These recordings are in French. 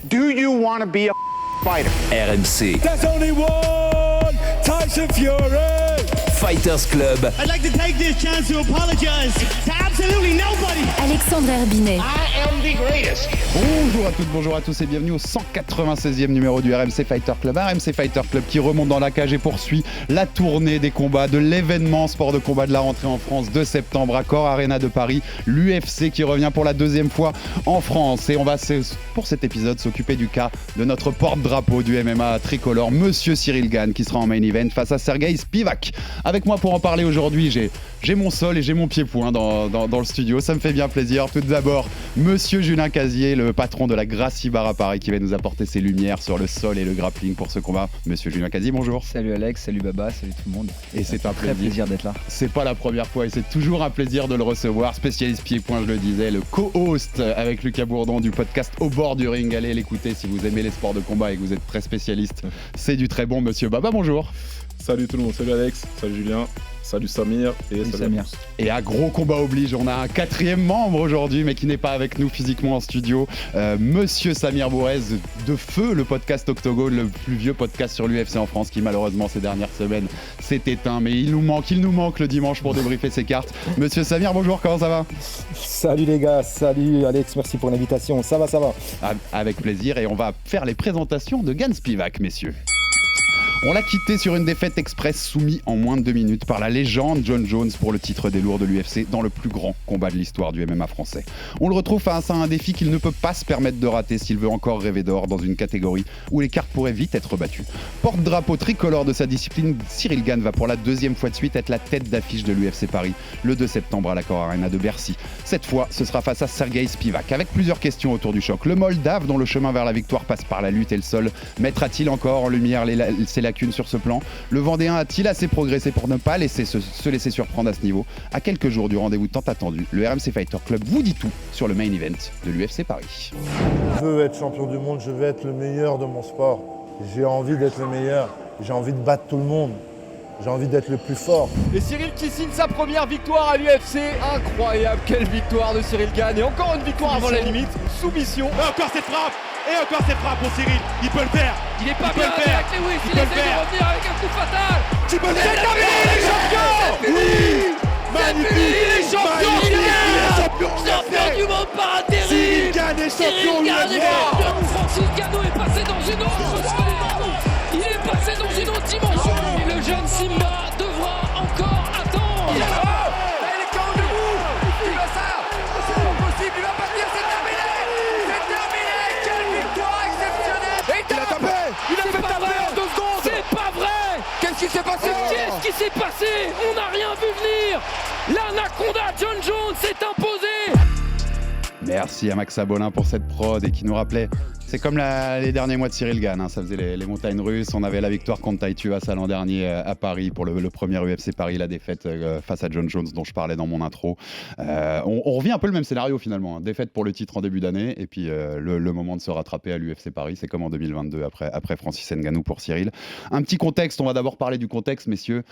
Do you want to be a fighter? RMC. There's only one Tyson Fury. Fighters Club. I'd like to take this chance to apologize to absolutely nobody. Alexandre Herbinet. I am the greatest. Bonjour à toutes, bonjour à tous et bienvenue au 196e numéro du RMC Fighter Club. Un RMC Fighter Club qui remonte dans la cage et poursuit la tournée des combats de l'événement sport de combat de la rentrée en France de septembre, Accor Arena de Paris. L'UFC qui revient pour la deuxième fois en France. Et on va, pour cet épisode, s'occuper du cas de notre porte-drapeau du MMA tricolore, Monsieur Cyril Gane, qui sera en main event face à Sergueï Spivak. Avec moi pour en parler aujourd'hui, j'ai mon sol et j'ai mon pied-point dans le studio. Ça me fait bien plaisir. Tout d'abord, Monsieur Julien Casier, le patron de la Gracie Bar à Paris, qui va nous apporter ses lumières sur le sol et le grappling pour ce combat. Monsieur Julien Casier, bonjour. Salut Alex, salut Baba, salut tout le monde. Et c'est un très plaisir d'être là. C'est pas la première fois et c'est toujours un plaisir de le recevoir. Spécialiste pied-point, je le disais, le co-host avec Lucas Bourdon du podcast Au bord du ring. Allez l'écouter si vous aimez les sports de combat et que vous êtes très spécialiste. C'est du très bon. Monsieur Baba, bonjour. Salut tout le monde, salut Alex, salut Julien, salut Samir et salut Samir. Et à gros combat oblige, on a un quatrième membre aujourd'hui mais qui n'est pas avec nous physiquement en studio, Monsieur Samir Bourez de Feu, le podcast Octogone, le plus vieux podcast sur l'UFC en France qui malheureusement ces dernières semaines s'est éteint, mais il nous manque le dimanche pour débriefer ses cartes. Monsieur Samir, bonjour, comment ça va? Salut les gars, salut Alex, merci pour l'invitation, ça va. Avec plaisir, et on va faire les présentations de Gane Spivak, messieurs. On l'a quitté sur une défaite express soumis en moins de 2 minutes par la légende Jon Jones pour le titre des lourds de l'UFC dans le plus grand combat de l'histoire du MMA français. On le retrouve face à un défi qu'il ne peut pas se permettre de rater s'il veut encore rêver d'or dans une catégorie où les cartes pourraient vite être battues. Porte-drapeau tricolore de sa discipline, Cyril Gane va pour la deuxième fois de suite être la tête d'affiche de l'UFC Paris le 2 septembre à l'Accor Arena de Bercy. Cette fois, ce sera face à Sergueï Spivak avec plusieurs questions autour du choc. Le Moldave, dont le chemin vers la victoire passe par la lutte et le sol, mettra-t-il encore en lumière ses lacunes sur ce plan? Le Vendéen a-t-il assez progressé pour ne pas se laisser surprendre à ce niveau? À quelques jours du rendez-vous tant attendu, le RMC Fighter Club vous dit tout sur le main event de l'UFC Paris. Je veux être champion du monde, je veux être le meilleur de mon sport. J'ai envie d'être le meilleur, j'ai envie de battre tout le monde. J'ai envie d'être le plus fort. Et Cyril qui signe sa première victoire à l'UFC. Incroyable, quelle victoire de Cyril Gane. Et encore une victoire avant la limite. Soumission. Et encore cette frappe. Et encore cette frappe pour Cyril. Il peut le faire. Il est pas bien avec Lewis. Il essaie de revenir avec un coup fatal. Tu peux le faire. Il est champion. Oui. Magnifique. Il est champion. Champion du monde par intérim. Cyril Gane est champion. Francis Ngannou est passé dans une autre dimension. Il est passé dans une autre dimension. Le jeune Simba devra encore attendre. Il est KO debout. Il va ça. C'est pas possible. Il va pas dire c'est terminé. C'est terminé. Quelle victoire exceptionnelle. Et il a tapé. Il a fait taper en 2 secondes. C'est pas vrai. Qu'est-ce qui s'est passé? Qu'est-ce qui s'est passé? On n'a rien vu venir. L'anaconda Jon Jones s'est imposé. Merci à Max Abolin pour cette prod et qui nous rappelait, c'est comme les derniers mois de Cyril Gane, ça faisait les montagnes russes. On avait la victoire contre Tai Tuivasa l'an dernier à Paris pour le premier UFC Paris, la défaite face à Jon Jones dont je parlais dans mon intro. On revient un peu le même scénario finalement, défaite pour le titre en début d'année et puis le moment de se rattraper à l'UFC Paris, c'est comme en 2022 après Francis Ngannou pour Cyril. Un petit contexte, on va d'abord parler du contexte, messieurs.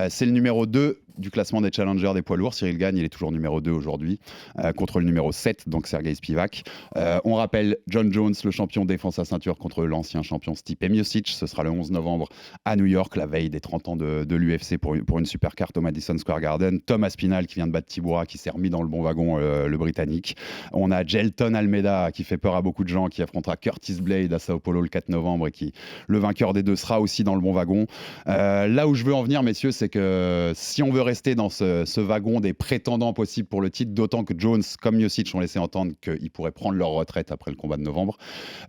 C'est le numéro 2 du classement des challengers des poids lourds. Cyril Gane, il est toujours numéro 2 aujourd'hui, contre le numéro 7, donc Sergueï Spivak. On rappelle Jon Jones, le champion défend sa ceinture contre l'ancien champion Stipe Miocic. Ce sera le 11 novembre à New York, la veille des 30 ans de l'UFC pour une super carte au Madison Square Garden. Tom Aspinall qui vient de battre Tibura, qui s'est remis dans le bon wagon, le Britannique. On a Jelton Almeida qui fait peur à beaucoup de gens, qui affrontera Curtis Blade à Sao Paulo le 4 novembre et qui, le vainqueur des deux, sera aussi dans le bon wagon. Là où je veux en venir, messieurs, c'est que si on veut rester dans ce wagon des prétendants possibles pour le titre, d'autant que Jones comme Miocic ont laissé entendre qu'ils pourraient prendre leur retraite après le combat de novembre,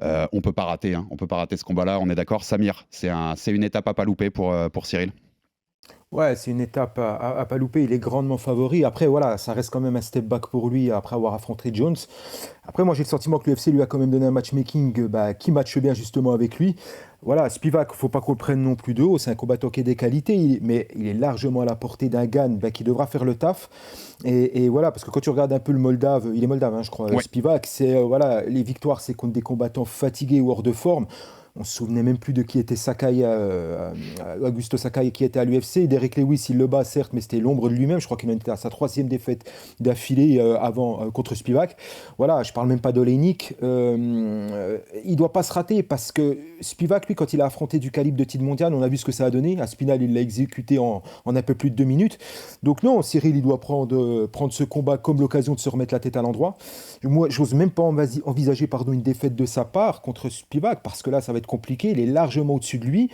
on peut pas rater ce combat-là, on est d'accord. Samir, c'est une étape à pas louper pour Cyril. Ouais, c'est une étape à pas louper, il est grandement favori. Après, voilà, ça reste quand même un step back pour lui après avoir affronté Jones. Après, moi, j'ai le sentiment que l'UFC lui a quand même donné un matchmaking qui matche bien justement avec lui. Voilà, Spivak, il ne faut pas qu'on le prenne non plus de haut, c'est un combattant qui a des qualités, mais il est largement à la portée d'un Gane qui devra faire le taf. Et voilà, parce que quand tu regardes un peu le Moldave, il est Moldave, je crois, ouais. Spivak, les victoires, c'est contre des combattants fatigués ou hors de forme. On se souvenait même plus de qui était Sakai, Augusto Sakai, qui était à l'UFC. Derek Lewis, il le bat certes, mais c'était l'ombre de lui-même. Je crois qu'il en était à sa 3e défaite d'affilée contre Spivak. Voilà, je parle même pas d'Oleinik. Il doit pas se rater parce que Spivak, lui, quand il a affronté du calibre de titre mondial, on a vu ce que ça a donné. Aspinall, il l'a exécuté en un peu plus de 2 minutes. Donc non, Cyril, il doit prendre ce combat comme l'occasion de se remettre la tête à l'endroit. Moi, j'ose même pas envisager une défaite de sa part contre Spivak, parce que là, ça va être compliqué. Il est largement au-dessus de lui.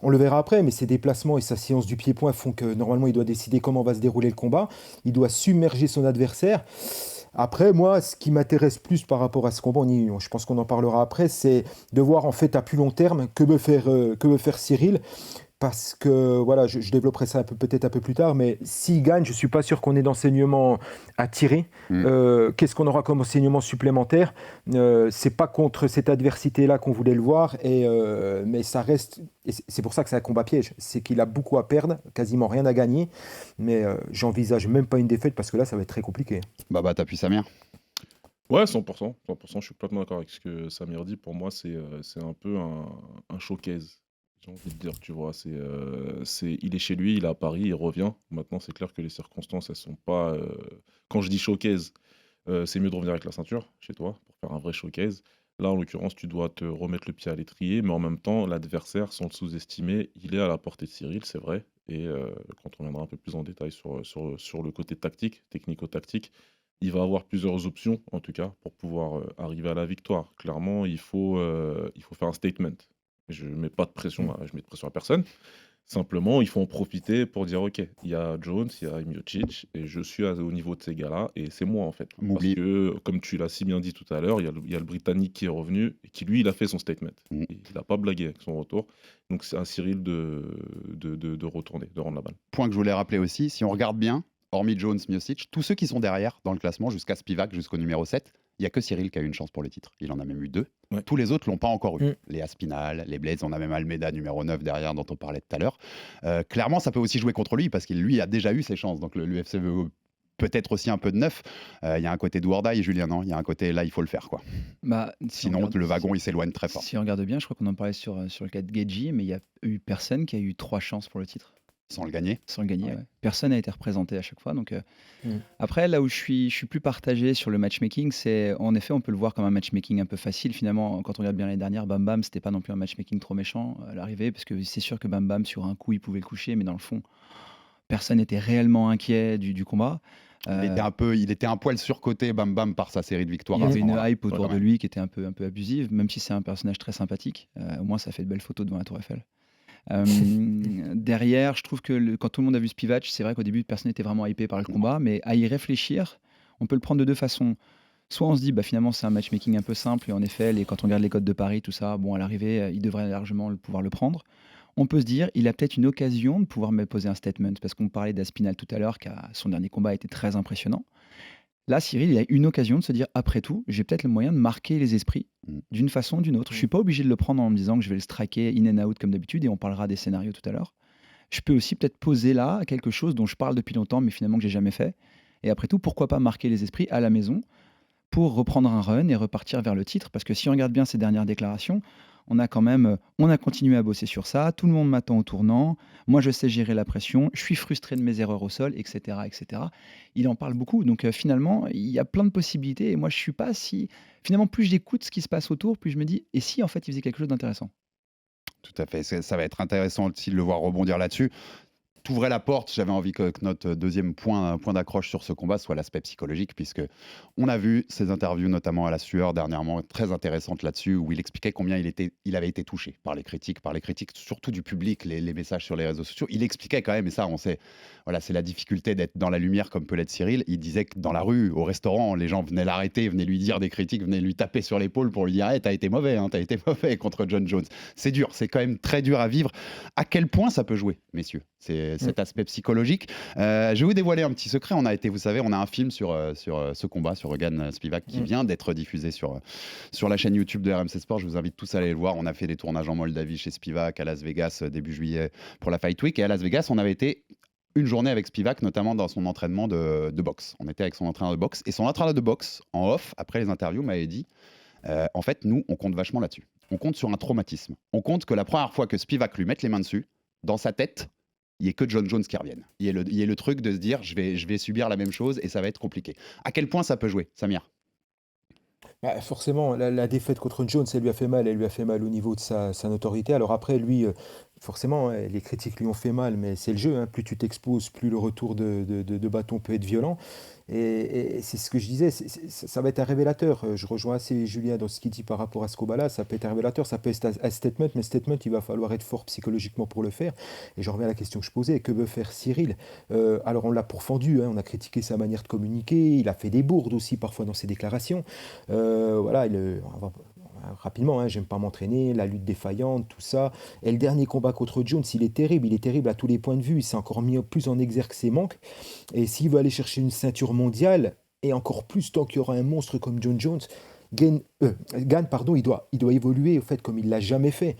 On le verra après, mais ses déplacements et sa science du pied-point font que normalement, il doit décider comment va se dérouler le combat. Il doit submerger son adversaire. Après, moi, ce qui m'intéresse plus par rapport à ce combat, je pense qu'on en parlera après, c'est de voir en fait à plus long terme que veut faire Cyril. Parce que, voilà, je développerai ça peut-être un peu plus tard, mais s'il gagne, je ne suis pas sûr qu'on ait d'enseignement à tirer. Qu'est-ce qu'on aura comme enseignement supplémentaire ? C'est pas contre cette adversité-là qu'on voulait le voir, mais ça reste... Et c'est pour ça que c'est un combat piège. C'est qu'il a beaucoup à perdre, quasiment rien à gagner, mais j'envisage même pas une défaite, parce que là, ça va être très compliqué. Bah, t'appuies Samir ? Ouais, 100%. Je suis complètement d'accord avec ce que Samir dit. Pour moi, c'est un peu un showcase. J'ai envie de dire, tu vois, il est chez lui, il est à Paris, il revient. Maintenant, c'est clair que les circonstances, elles sont pas... Quand je dis showcase, c'est mieux de revenir avec la ceinture chez toi pour faire un vrai showcase. Là, en l'occurrence, tu dois te remettre le pied à l'étrier, mais en même temps, l'adversaire, sans le sous-estimer, il est à la portée de Cyril, c'est vrai. Et quand on reviendra un peu plus en détail sur le côté tactique, technico-tactique, il va avoir plusieurs options, en tout cas, pour pouvoir arriver à la victoire. Clairement, il faut faire un statement. Je mets pas de pression, je mets de pression à personne. Simplement, il faut en profiter pour dire ok, il y a Jones, il y a Miocic, et je suis au niveau de ces gars-là, et c'est moi en fait. Parce que, comme tu l'as si bien dit tout à l'heure, il y a le Britannique qui est revenu et qui lui, il a fait son statement. Et il n'a pas blagué avec son retour. Donc c'est à Cyril de retourner, de rendre la balle. Point que je voulais rappeler aussi, si on regarde bien, hormis Jones, Miocic, tous ceux qui sont derrière dans le classement, jusqu'à Spivak, jusqu'au numéro 7, il n'y a que Cyril qui a eu une chance pour le titre. Il en a même eu 2. Ouais. Tous les autres ne l'ont pas encore eu. Les Aspinall, les Blades, on a même Almeida numéro 9 derrière dont on parlait tout à l'heure. Clairement, ça peut aussi jouer contre lui parce qu'il lui a déjà eu ses chances. Donc l'UFC veut peut-être aussi un peu de neuf. Il y a un côté do or die, Julien, non ? Il y a un côté là, il faut le faire, quoi. Sinon, le wagon, il s'éloigne très fort. Si on regarde bien, je crois qu'on en parlait sur le cas de Gaethje, mais il n'y a eu personne qui a eu 3 chances pour le titre. Sans le gagner. Ouais. Personne n'a été représenté à chaque fois. Donc, après, là où je suis plus partagé sur le matchmaking, c'est en effet, on peut le voir comme un matchmaking un peu facile. Finalement, quand on regarde bien l'année dernière, Bam Bam, c'était pas non plus un matchmaking trop méchant à l'arrivée, parce que c'est sûr que Bam Bam, sur un coup, il pouvait le coucher, mais dans le fond, personne n'était réellement inquiet du combat. Il était un poil surcoté, Bam Bam, par sa série de victoires. Il y avait une hype autour de lui qui était un peu abusive, même si c'est un personnage très sympathique. Au moins, ça fait de belles photos devant la Tour Eiffel. Derrière, je trouve que quand tout le monde a vu Spivak, c'est vrai qu'au début, personne n'était vraiment hypé par le combat, mais à y réfléchir, on peut le prendre de 2 façons. Soit on se dit, finalement, c'est un matchmaking un peu simple, et en effet, quand on regarde les codes de Paris, tout ça, à l'arrivée, il devrait largement pouvoir le prendre. On peut se dire, il a peut-être une occasion de pouvoir me poser un statement, parce qu'on parlait d'Aspinall tout à l'heure, son dernier combat a été très impressionnant. Là, Cyril, il a une occasion de se dire, après tout, j'ai peut-être le moyen de marquer les esprits d'une façon ou d'une autre. Je ne suis pas obligé de le prendre en me disant que je vais le striker in and out comme d'habitude, et on parlera des scénarios tout à l'heure. Je peux aussi peut-être poser là quelque chose dont je parle depuis longtemps, mais finalement que j'ai jamais fait. Et après tout, pourquoi pas marquer les esprits à la maison pour reprendre un run et repartir vers le titre ? Parce que si on regarde bien ces dernières déclarations, on a continué à bosser sur ça, tout le monde m'attend au tournant, moi je sais gérer la pression, je suis frustré de mes erreurs au sol, etc. etc. Il en parle beaucoup, donc finalement, il y a plein de possibilités, et moi je suis pas si... Finalement, plus j'écoute ce qui se passe autour, plus je me dis, et si en fait il faisait quelque chose d'intéressant ? Tout à fait, ça va être intéressant aussi de le voir rebondir là-dessus. T'ouvrais la porte, j'avais envie que notre deuxième point d'accroche sur ce combat soit l'aspect psychologique, puisque on a vu ses interviews, notamment à la sueur dernièrement, très intéressantes là-dessus, où il expliquait combien il avait été touché par les critiques surtout du public, les messages sur les réseaux sociaux. Il expliquait quand même, et ça on sait, voilà, c'est la difficulté d'être dans la lumière comme peut l'être Cyril. Il disait que dans la rue, au restaurant, les gens venaient l'arrêter, venaient lui dire des critiques, venaient lui taper sur l'épaule pour lui dire hey, t'as été mauvais contre John Jones. C'est dur, c'est quand même très dur à vivre. À quel point ça peut jouer, messieurs, cet aspect psychologique. Je vais vous dévoiler un petit secret. On a un film sur ce combat, sur Eugen Spivak, qui vient d'être diffusé sur la chaîne YouTube de RMC Sport. Je vous invite tous à aller le voir. On a fait des tournages en Moldavie chez Spivak, à Las Vegas début juillet pour la Fight Week. Et à Las Vegas, on avait été une journée avec Spivak, notamment dans son entraînement de boxe. On était avec son entraîneur de boxe. Et son entraîneur de boxe, en off, après les interviews, m'avait dit En fait, nous, on compte vachement là-dessus. On compte sur un traumatisme. On compte que la première fois que Spivak lui mette les mains dessus, dans sa tête, il n'y ait que John Jones qui revienne. Il y ait le truc de se dire je vais subir la même chose et ça va être compliqué. À quel point ça peut jouer, Samir? Bah, forcément, la défaite contre Jones, elle lui a fait mal. Elle lui a fait mal au niveau de sa notoriété. Alors après, lui, forcément, les critiques lui ont fait mal, mais c'est le jeu, hein. Plus tu t'exposes, plus le retour de bâton peut être violent. Et c'est ce que je disais, ça va être un révélateur. Je rejoins assez Julien dans ce qu'il dit par rapport à ce combat-là. Ça peut être un révélateur, ça peut être un statement, mais statement, il va falloir être fort psychologiquement pour le faire. Et je reviens à la question que je posais, que veut faire Cyril? Alors on l'a pourfendu, hein, on a critiqué sa manière de communiquer, il a fait des bourdes aussi parfois dans ses déclarations. Voilà, rapidement, hein, j'aime pas m'entraîner, la lutte défaillante, tout ça. Et le dernier combat contre Jones, il est terrible à tous les points de vue. Il s'est encore mis plus en exergue ses manques. Et s'il veut aller chercher une ceinture mondiale, et encore plus tant qu'il y aura un monstre comme John Jones, Gane, pardon, il doit évoluer au fait comme il l'a jamais fait.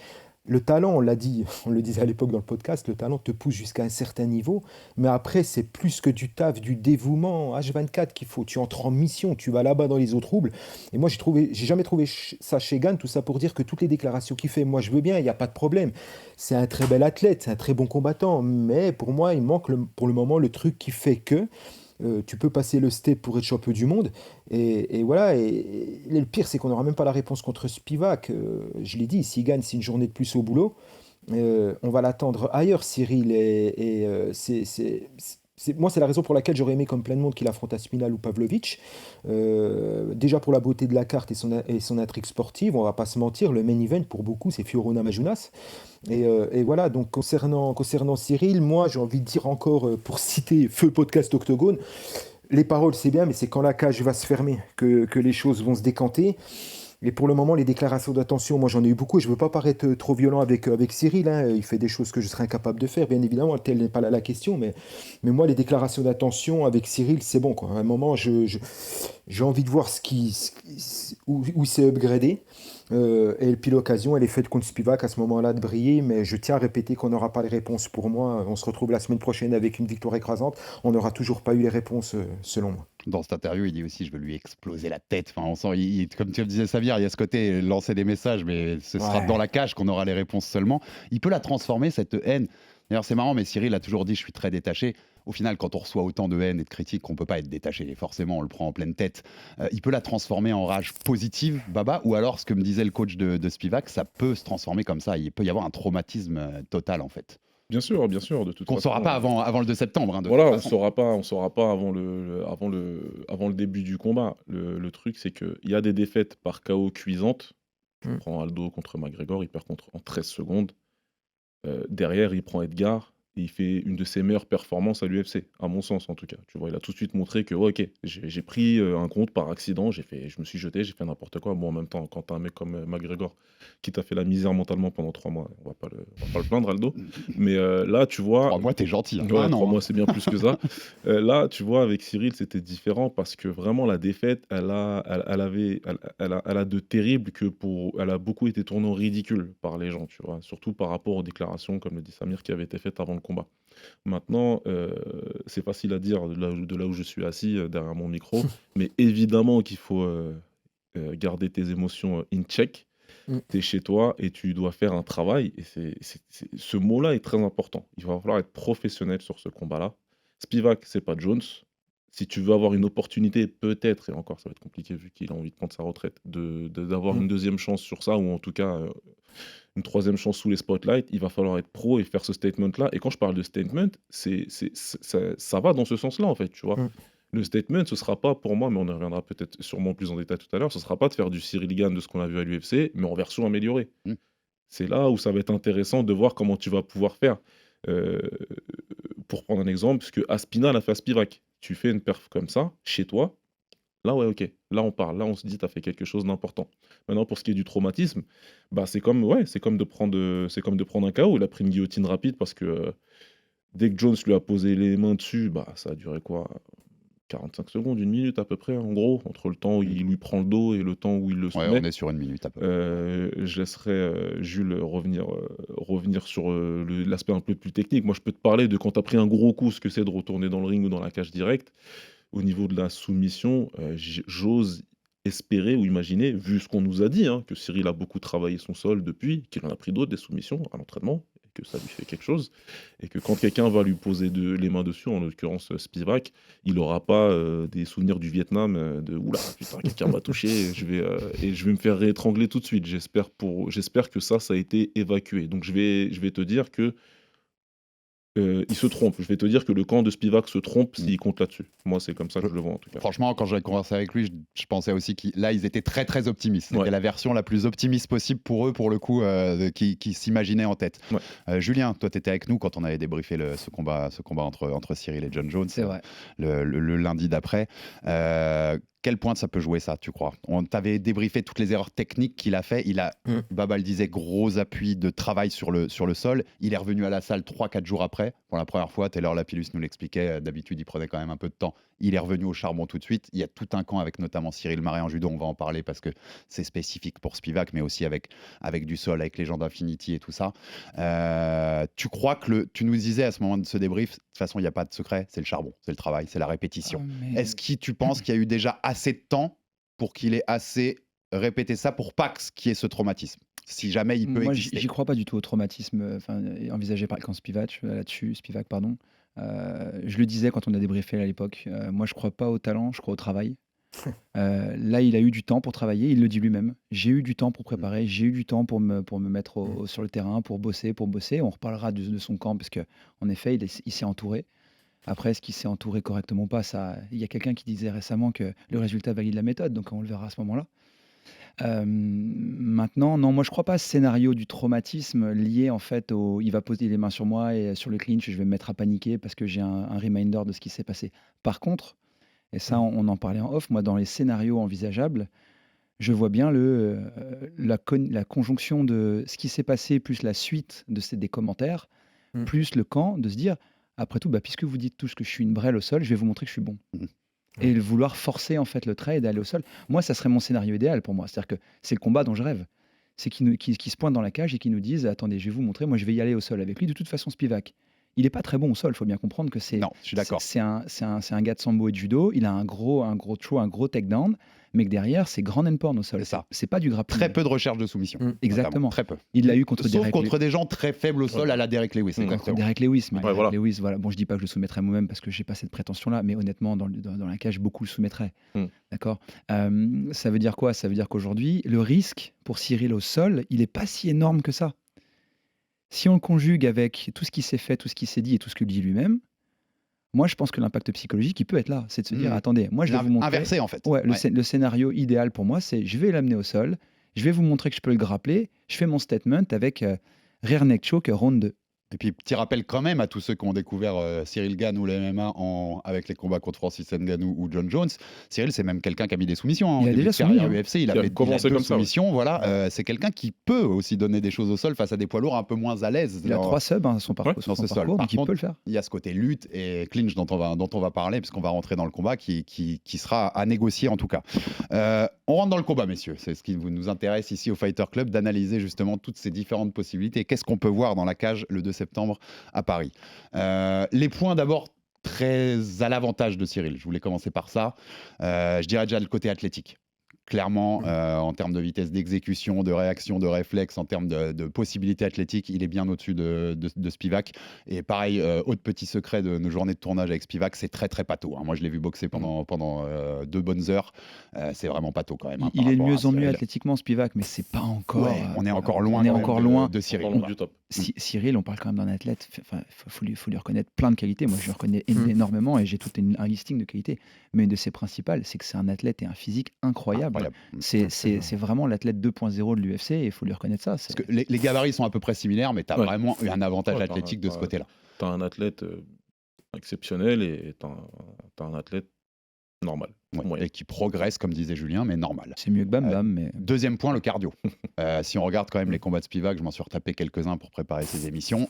Le talent, on l'a dit, on le disait à l'époque dans le podcast, le talent te pousse jusqu'à un certain niveau, mais après c'est plus que du taf, du dévouement H24 qu'il faut. Tu entres en mission, tu vas là-bas dans les eaux troubles. Et moi j'ai jamais trouvé ça chez Gane, tout ça pour dire que toutes les déclarations qu'il fait, moi je veux bien, il n'y a pas de problème. C'est un très bel athlète, c'est un très bon combattant, mais pour moi il manque pour le moment le truc qui fait que tu peux passer le step pour être champion du monde. Et voilà. Et le pire, c'est qu'on n'aura même pas la réponse contre Spivak. Je l'ai dit, s'il gagne, c'est une journée de plus au boulot. On va l'attendre ailleurs, Cyril. Moi, c'est la raison pour laquelle j'aurais aimé, comme plein de monde, qu'il affronte Aspinall ou Pavlovich. Déjà pour la beauté de la carte et son intrigue sportive, on va pas se mentir, le main event pour beaucoup, c'est Fiorona Majunas. Et voilà, donc concernant Cyril, moi j'ai envie de dire encore, pour citer Feu Podcast Octogone, les paroles c'est bien, mais c'est quand la cage va se fermer que les choses vont se décanter. Et pour le moment, les déclarations d'attention, moi j'en ai eu beaucoup et je ne veux pas paraître trop violent avec Cyril, hein. Il fait des choses que je serais incapable de faire, bien évidemment, telle n'est pas la question, mais moi les déclarations d'attention avec Cyril, c'est bon, quoi. À un moment, j'ai envie de voir où il s'est upgradé. Et puis l'occasion, elle est faite contre Spivak à ce moment-là de briller, mais je tiens à répéter qu'on n'aura pas les réponses pour moi. On se retrouve la semaine prochaine avec une victoire écrasante. On n'aura toujours pas eu les réponses, selon moi. Dans cette interview, il dit aussi je veux lui exploser la tête. Enfin, on sent, comme tu le disais, Samir, il y a ce côté lancer des messages, mais ce sera dans la cage qu'on aura les réponses seulement. Il peut la transformer, cette haine. D'ailleurs, c'est marrant, mais Cyril a toujours dit je suis très détaché. Au final, quand on reçoit autant de haine et de critiques, on ne peut pas être détaché. Forcément, on le prend en pleine tête. Il peut la transformer en rage positive, Baba, ou alors, ce que me disait le coach de Spivak, ça peut se transformer comme ça. Il peut y avoir un traumatisme total, en fait. Bien sûr, de toute façon. Qu'on ne saura pas avant le 2 septembre. Voilà, on ne saura pas avant le début du combat. Le truc, c'est qu'il y a des défaites par KO cuisantes. Tu prends Aldo contre McGregor, il perd en 13 secondes. Derrière, il prend Edgar. Et il fait une de ses meilleures performances à l'UFC, à mon sens en tout cas. Tu vois, il a tout de suite montré que, ok, j'ai pris un compte par accident, je me suis jeté, j'ai fait n'importe quoi. Bon, en même temps, quand t'as un mec comme McGregor qui t'a fait la misère mentalement pendant 3 mois, on va pas le plaindre, Aldo. Mais là, tu vois... 3 mois, t'es gentil. Hein. Ouais, 3 mois, c'est bien plus que ça. Là, tu vois, avec Cyril, c'était différent parce que vraiment, la défaite, elle a de terrible elle a beaucoup été tournée en ridicule par les gens, tu vois. Surtout par rapport aux déclarations, comme le dit Samir, qui avaient été faites avant le combat. Maintenant, c'est facile à dire de là où je suis assis derrière mon micro, mais évidemment qu'il faut garder tes émotions in check. Tu es chez toi et tu dois faire un travail. Et ce mot-là est très important. Il va falloir être professionnel sur ce combat-là. Spivak, c'est pas Jones. Si tu veux avoir une opportunité, peut-être, et encore ça va être compliqué vu qu'il a envie de prendre sa retraite, d'avoir une deuxième chance sur ça, ou en tout cas une troisième chance sous les spotlights, il va falloir être pro et faire ce statement-là. Et quand je parle de statement, ça va dans ce sens-là, en fait, tu vois. Le statement, ce sera pas pour moi, mais on y reviendra peut-être sûrement plus en détail tout à l'heure, ce sera pas de faire du Cyril Gane de ce qu'on a vu à l'UFC, mais en version améliorée. C'est là où ça va être intéressant de voir comment tu vas pouvoir faire. Pour prendre un exemple, puisque Aspinall a fait à Spivak. Tu fais une perf comme ça, chez toi, là, ouais, ok. Là, on parle. Là, on se dit, tu as fait quelque chose d'important. Maintenant, pour ce qui est du traumatisme, bah, c'est comme de prendre un KO. Il a pris une guillotine rapide parce que dès que Jones lui a posé les mains dessus, bah, ça a duré quoi 45 secondes, 1 minute à peu près, en gros, entre le temps où il lui prend le dos et le temps où il le soumet. Ouais, on est sur 1 minute à peu près. Je laisserai Jules revenir sur l'aspect un peu plus technique. Moi, je peux te parler de quand tu as pris un gros coup, ce que c'est de retourner dans le ring ou dans la cage directe. Au niveau de la soumission, j'ose espérer ou imaginer, vu ce qu'on nous a dit, hein, que Cyril a beaucoup travaillé son sol depuis, qu'il en a pris d'autres, des soumissions à l'entraînement, et que ça lui fait quelque chose, et que quand quelqu'un va lui poser les mains dessus, en l'occurrence Spivak, il n'aura pas des souvenirs du Vietnam, de oula, putain, quelqu'un m'a touché, et je vais me faire réétrangler tout de suite. J'espère que ça a été évacué. Donc je vais te dire que il se trompe. Je vais te dire que le camp de Spivak se trompe s'il compte là-dessus. Moi, c'est comme ça que je le vois en tout cas. Franchement, quand j'ai conversé avec lui, je pensais aussi ils étaient très très optimistes. C'était la version la plus optimiste possible pour eux, pour le coup, qui s'imaginaient en tête. Julien, toi, tu étais avec nous quand on avait débriefé ce combat entre Cyril et John Jones. C'est vrai. Le lundi d'après. Quel point ça peut jouer, ça, tu crois? On t'avait débriefé toutes les erreurs techniques qu'il a fait. Baba le disait, gros appui de travail sur le sol. Il est revenu à la salle 3-4 jours après. Pour la première fois, Taylor Lapillus nous l'expliquait. D'habitude, il prenait quand même un peu de temps. Il est revenu au charbon tout de suite. Il y a tout un camp avec notamment Cyril Marais en judo. On va en parler parce que c'est spécifique pour Spivak, mais aussi avec du sol, avec les gens d'Infinity et tout ça. Tu crois que tu nous disais à ce moment de ce débrief, de toute façon, il n'y a pas de secret, c'est le charbon, c'est le travail, c'est la répétition. Est-ce que tu penses qu'il y a eu déjà assez de temps pour qu'il ait assez répété ça pour pas qu'il y ait ce traumatisme, si jamais il peut exister? Moi, j'y crois pas du tout au traumatisme envisagé par Spivak pardon. Je le disais quand on a débriefé à l'époque. Moi, je crois pas au talent, je crois au travail. Là, il a eu du temps pour travailler, il le dit lui-même. J'ai eu du temps pour préparer, j'ai eu du temps pour me mettre sur le terrain, pour bosser. On reparlera de son camp, parce qu'en effet, il s'est entouré. Après, est-ce qu'il s'est entouré correctement ou pas, ça, il y a quelqu'un qui disait récemment que le résultat valide la méthode, donc on le verra à ce moment-là. Maintenant, non, moi je crois pas à ce scénario du traumatisme lié en fait il va poser les mains sur moi et sur le clinch, je vais me mettre à paniquer parce que j'ai un reminder de ce qui s'est passé. Par contre, et ça on en parlait en off, moi dans les scénarios envisageables, je vois bien la conjonction de ce qui s'est passé plus la suite des commentaires, plus le camp de se dire, après tout, puisque vous dites tous que je suis une brêle au sol, je vais vous montrer que je suis bon. Et de vouloir forcer en fait le trait et d'aller au sol. Moi, ça serait mon scénario idéal pour moi. C'est-à-dire que c'est le combat dont je rêve. C'est qu'il se pointe dans la cage et qu'il nous dise, attendez, je vais vous montrer, moi je vais y aller au sol avec lui. De toute façon, Spivak, il n'est pas très bon au sol. Il faut bien comprendre que c'est. Non, je suis d'accord. C'est un gars de sambo et de judo. Il a un gros throw, un gros takedown, mais que derrière, c'est grand and porn au sol. C'est ça. C'est pas du grappling. Très peu de recherche de soumission. Exactement. Très peu. Il l'a eu contre Sauf contre des gens très faibles au sol à la Derek Lewis. Contre Derek Lewis, mais Derek Lewis, voilà. Bon, je dis pas que je le soumettrais moi-même parce que j'ai pas cette prétention-là, mais honnêtement, dans la cage, beaucoup le soumettraient. D'accord. Ça veut dire quoi? Ça veut dire qu'aujourd'hui, le risque pour Cyril au sol, il est pas si énorme que ça. Si on le conjugue avec tout ce qui s'est fait, tout ce qui s'est dit et tout ce qu'il dit lui-même, moi je pense que l'impact psychologique, il peut être là. C'est de se dire, attendez, moi je vais vous montrer. Inversé en fait. Le scénario idéal pour moi, c'est je vais l'amener au sol, je vais vous montrer que je peux le grappler, je fais mon statement avec rear neck choke round 2. Et puis, petit rappel quand même à tous ceux qui ont découvert Cyril Gane ou le MMA avec les combats contre Francis Ngannou ou John Jones. Cyril, c'est même quelqu'un qui a mis des soumissions. Il a déjà soumis. UFC, il a commencé comme soumissions. Voilà, c'est quelqu'un qui peut aussi donner des choses au sol face à des poids lourds un peu moins à l'aise. Il a 3 subs, son parcours, dans ce sol. Donc il peut le faire. Il y a ce côté lutte et clinch dont on va parler, puisqu'on va rentrer dans le combat qui sera à négocier en tout cas. On rentre dans le combat, messieurs. C'est ce qui nous intéresse ici au Fighter Club, d'analyser justement toutes ces différentes possibilités. Qu'est-ce qu'on peut voir dans la cage le 2 septembre à Paris. Les points d'abord très à l'avantage de Cyril. Je voulais commencer par ça. Je dirais déjà le côté athlétique. Clairement, en termes de vitesse d'exécution, de réaction, de réflexe, en termes de possibilités athlétiques, il est bien au-dessus de Spivak. Et pareil, autre petit secret de nos journées de tournage avec Spivak, c'est très très pâteau. Moi, je l'ai vu boxer pendant 2 bonnes heures. C'est vraiment pâteau quand même. Il est de mieux en mieux athlétiquement, Spivak, mais c'est pas encore. On est encore loin de Cyril. Du top. Cyril, on parle quand même d'un athlète. Faut lui reconnaître plein de qualités. Moi, je le reconnais énormément et j'ai tout un listing de qualités. Mais une de ses principales, c'est que c'est un athlète et un physique incroyable. C'est vraiment l'athlète 2.0 de l'UFC et il faut lui reconnaître ça. Parce que les gabarits sont à peu près similaires, mais tu as vraiment eu un avantage athlétique de ce côté-là. Tu as un athlète exceptionnel et tu as un athlète normal. Et qui progresse, comme disait Julien, mais normal. C'est mieux que Bam Bam. Mais... Deuxième point, le cardio. Si on regarde quand même les combats de Spivak, je m'en suis retapé quelques-uns pour préparer ces émissions.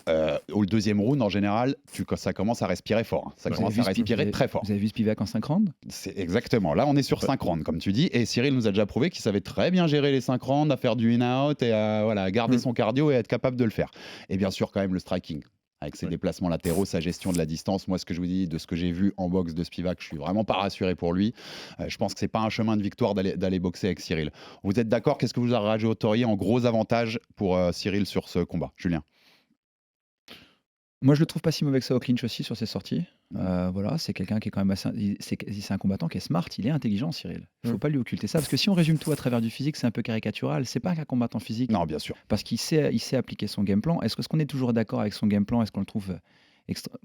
Au deuxième round, en général, ça commence à respirer fort. Ça commence à respirer très fort. Vous avez vu Spivak en 5 rounds? C'est exactement. Là, on est sur 5 rounds, comme tu dis. Et Cyril nous a déjà prouvé qu'il savait très bien gérer les 5 rounds, à faire du in-out et à garder son cardio et à être capable de le faire. Et bien sûr, quand même, le striking. avec ses déplacements latéraux, sa gestion de la distance. Moi, ce que je vous dis, de ce que j'ai vu en boxe de Spivak, je suis vraiment pas rassuré pour lui. Je pense que c'est pas un chemin de victoire d'aller boxer avec Cyril. Vous êtes d'accord? Qu'est-ce que vous rajouteriez en gros avantage pour Cyril sur ce combat, Julien? Moi, je le trouve pas si mauvais que ça au clinch aussi sur ses sorties. Voilà, c'est quelqu'un qui est quand même assez. C'est un combattant qui est smart, il est intelligent, Cyril. Il faut pas lui occulter ça, parce que si on résume tout à travers du physique, c'est un peu caricatural. C'est pas qu'un combattant physique. Non, bien sûr. Parce qu'il sait appliquer son game plan. Est-ce qu'on est toujours d'accord avec son game plan? Est-ce qu'on le trouve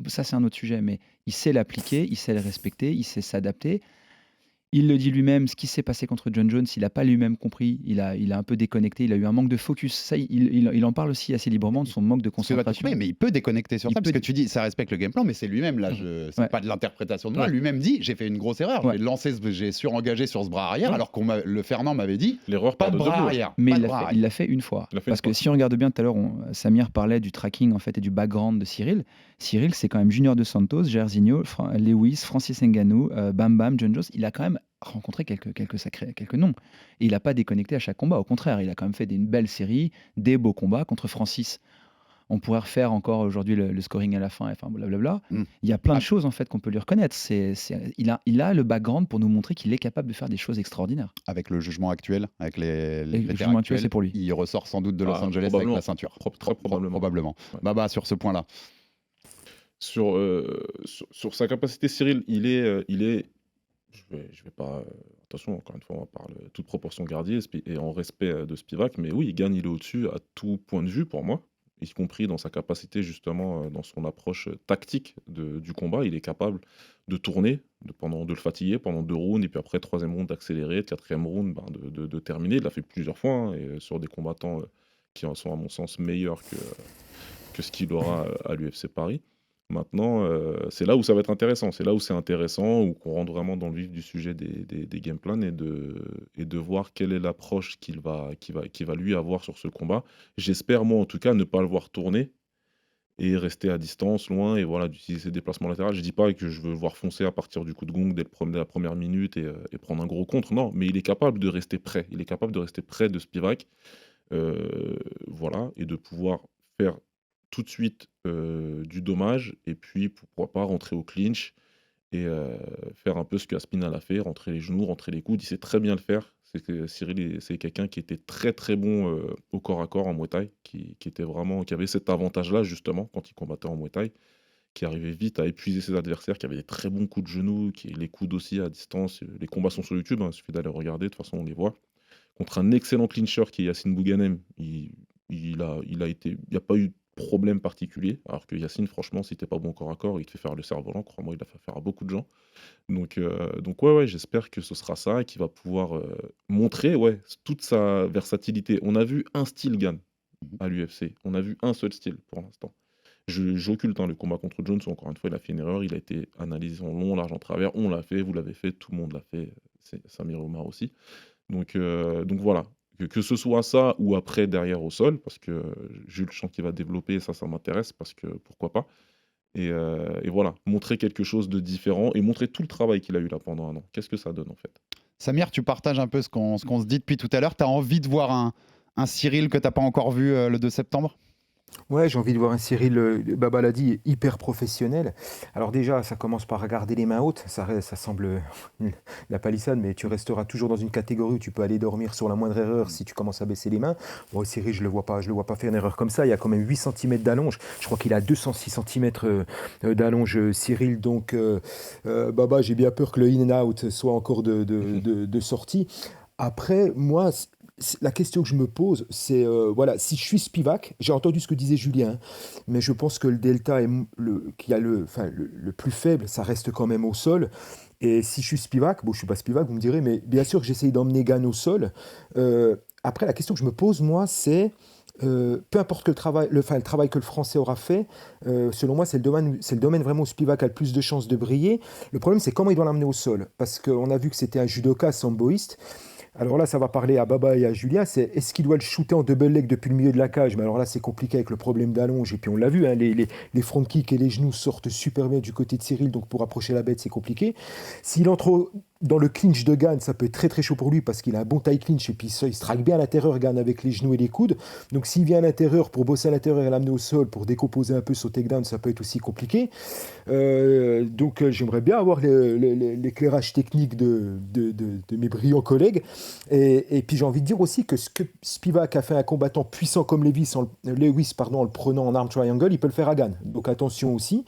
ça, c'est un autre sujet, mais il sait l'appliquer, il sait le respecter, il sait s'adapter. Il le dit lui-même, ce qui s'est passé contre John Jones, il n'a pas lui-même compris, il a un peu déconnecté, il a eu un manque de focus. Ça, il en parle aussi assez librement de son manque de concentration. Mais il peut déconnecter sur ça, parce que tu dis, ça respecte le game plan, mais c'est lui-même, là, c'est pas de l'interprétation de moi. Lui-même dit, j'ai fait une grosse erreur, j'ai surengagé sur ce bras arrière, alors que le Fernand m'avait dit, l'erreur pas de bras arrière. Mais il l'a fait une fois. Parce que si on regarde bien, tout à l'heure, Samir parlait du tracking en fait, et du background de Cyril. Cyril, c'est quand même Junior Dos Santos, Jairzinho, Lewis, Francis Ngannou, Bam Bam, John Jones. Il a quand même rencontré quelques noms. Et il n'a pas déconnecté à chaque combat. Au contraire, il a quand même fait une belle série, des beaux combats contre Francis. On pourrait refaire encore aujourd'hui le scoring à la fin, enfin blablabla. Il y a plein de choses en fait qu'on peut lui reconnaître. Il a le background pour nous montrer qu'il est capable de faire des choses extraordinaires. Avec le jugement actuel, avec les le jugement actuel, c'est pour lui. Il ressort sans doute de Los Angeles avec la ceinture. Très probablement. Ouais. Baba, sur ce point-là. Sur sa capacité, Cyril, il est je vais pas. Attention, encore une fois, on parle toute proportion gardée et en respect de Spivak, mais oui, il est au-dessus à tout point de vue pour moi, y compris dans sa capacité, justement, dans son approche tactique du combat. Il est capable de tourner, de le fatiguer pendant 2 rounds, et puis après, 3e round d'accélérer, 4e round de terminer. Il l'a fait plusieurs fois, hein, et sur des combattants qui sont, à mon sens, meilleurs que ce qu'il aura à l'UFC Paris. Maintenant, c'est là où ça va être intéressant. C'est là où c'est intéressant, où qu'on rentre vraiment dans le vif du sujet des game plans et de voir quelle est l'approche qu'il va lui avoir sur ce combat. J'espère, moi en tout cas, ne pas le voir tourner et rester à distance, loin, et voilà, d'utiliser ses déplacements latéraux. Je dis pas que je veux le voir foncer à partir du coup de gong dès la première minute et prendre un gros contre. Non, mais il est capable de rester prêt. Il est capable de rester près de Spivak, voilà, et de pouvoir faire tout de suite du dommage, et puis pourquoi pas rentrer au clinch et faire un peu ce qu'Aspinall a fait, rentrer les genoux, rentrer les coudes. Il sait très bien le faire. C'est que Cyril, c'est quelqu'un qui était très très bon au corps à corps en Muay Thai, qui avait cet avantage-là justement quand il combattait en Muay Thai, qui arrivait vite à épuiser ses adversaires, qui avait des très bons coups de genoux, les coudes aussi à distance. Les combats sont sur YouTube, hein, il suffit d'aller regarder, de toute façon on les voit. Contre un excellent clincher qui est Yassine Bouganem, il n'y a pas eu problème particulier, alors que Yacine, franchement, si t'es pas bon corps à corps, il te fait faire le cerf-volant, crois-moi, il a fait faire à beaucoup de gens. Donc ouais, j'espère que ce sera ça et qu'il va pouvoir montrer toute sa versatilité. On a vu un style Gane à l'UFC, on a vu un seul style pour l'instant. J'occulte le combat contre Jones, encore une fois, il a fait une erreur, il a été analysé en long, large, en travers, on l'a fait, vous l'avez fait, tout le monde l'a fait, c'est Samir Omar aussi. Donc voilà. Que ce soit ça ou après derrière au sol, parce que Jules, je sens qu'il va développer, ça m'intéresse, parce que pourquoi pas. Et voilà, montrer quelque chose de différent et montrer tout le travail qu'il a eu là pendant 1 an. Qu'est-ce que ça donne en fait? Samir, tu partages un peu ce qu'on se dit depuis tout à l'heure. Tu as envie de voir un Cyril que tu n'as pas encore vu le 2 septembre? Ouais, j'ai envie de voir un Cyril, Baba l'a dit, hyper professionnel. Alors déjà, ça commence par regarder les mains hautes. Ça semble la palissade, mais tu resteras toujours dans une catégorie où tu peux aller dormir sur la moindre erreur si tu commences à baisser les mains. Bon, Cyril, je le vois pas faire une erreur comme ça. Il y a quand même 8 cm d'allonge. Je crois qu'il a 206 cm d'allonge, Cyril. Donc, Baba, j'ai bien peur que le in and out soit encore de sortie. Après, moi, la question que je me pose, c'est, si je suis Spivak, j'ai entendu ce que disait Julien, hein, mais je pense que le delta qui a le plus faible, ça reste quand même au sol. Et si je suis Spivak, bon, je ne suis pas Spivak, vous me direz, mais bien sûr que j'essaye d'emmener Gane au sol. Après, la question que je me pose, moi, c'est, peu importe que le travail que le Français aura fait, selon moi, c'est le domaine vraiment où Spivak a le plus de chances de briller. Le problème, c'est comment il doit l'emmener au sol. Parce qu'on a vu que c'était un judoka samboïste. Alors là, ça va parler à Baba et à Julien, c'est est-ce qu'il doit le shooter en double leg depuis le milieu de la cage? Mais alors là, c'est compliqué avec le problème d'allonge. Et puis on l'a vu, hein, les front kicks et les genoux sortent super bien du côté de Cyril, donc pour approcher la bête, c'est compliqué. S'il entre dans le clinch de Gane, ça peut être très très chaud pour lui parce qu'il a un bon taille clinch et puis ça, il strike bien à l'intérieur, Gane, avec les genoux et les coudes. Donc s'il vient à l'intérieur pour bosser à l'intérieur et l'amener au sol pour décomposer un peu son takedown, ça peut être aussi compliqué. Donc j'aimerais bien avoir l'éclairage technique de mes brillants collègues. Et puis j'ai envie de dire aussi que ce que Spivak a fait à un combattant puissant comme Lewis en le prenant en arm triangle, il peut le faire à Gane. Donc attention aussi.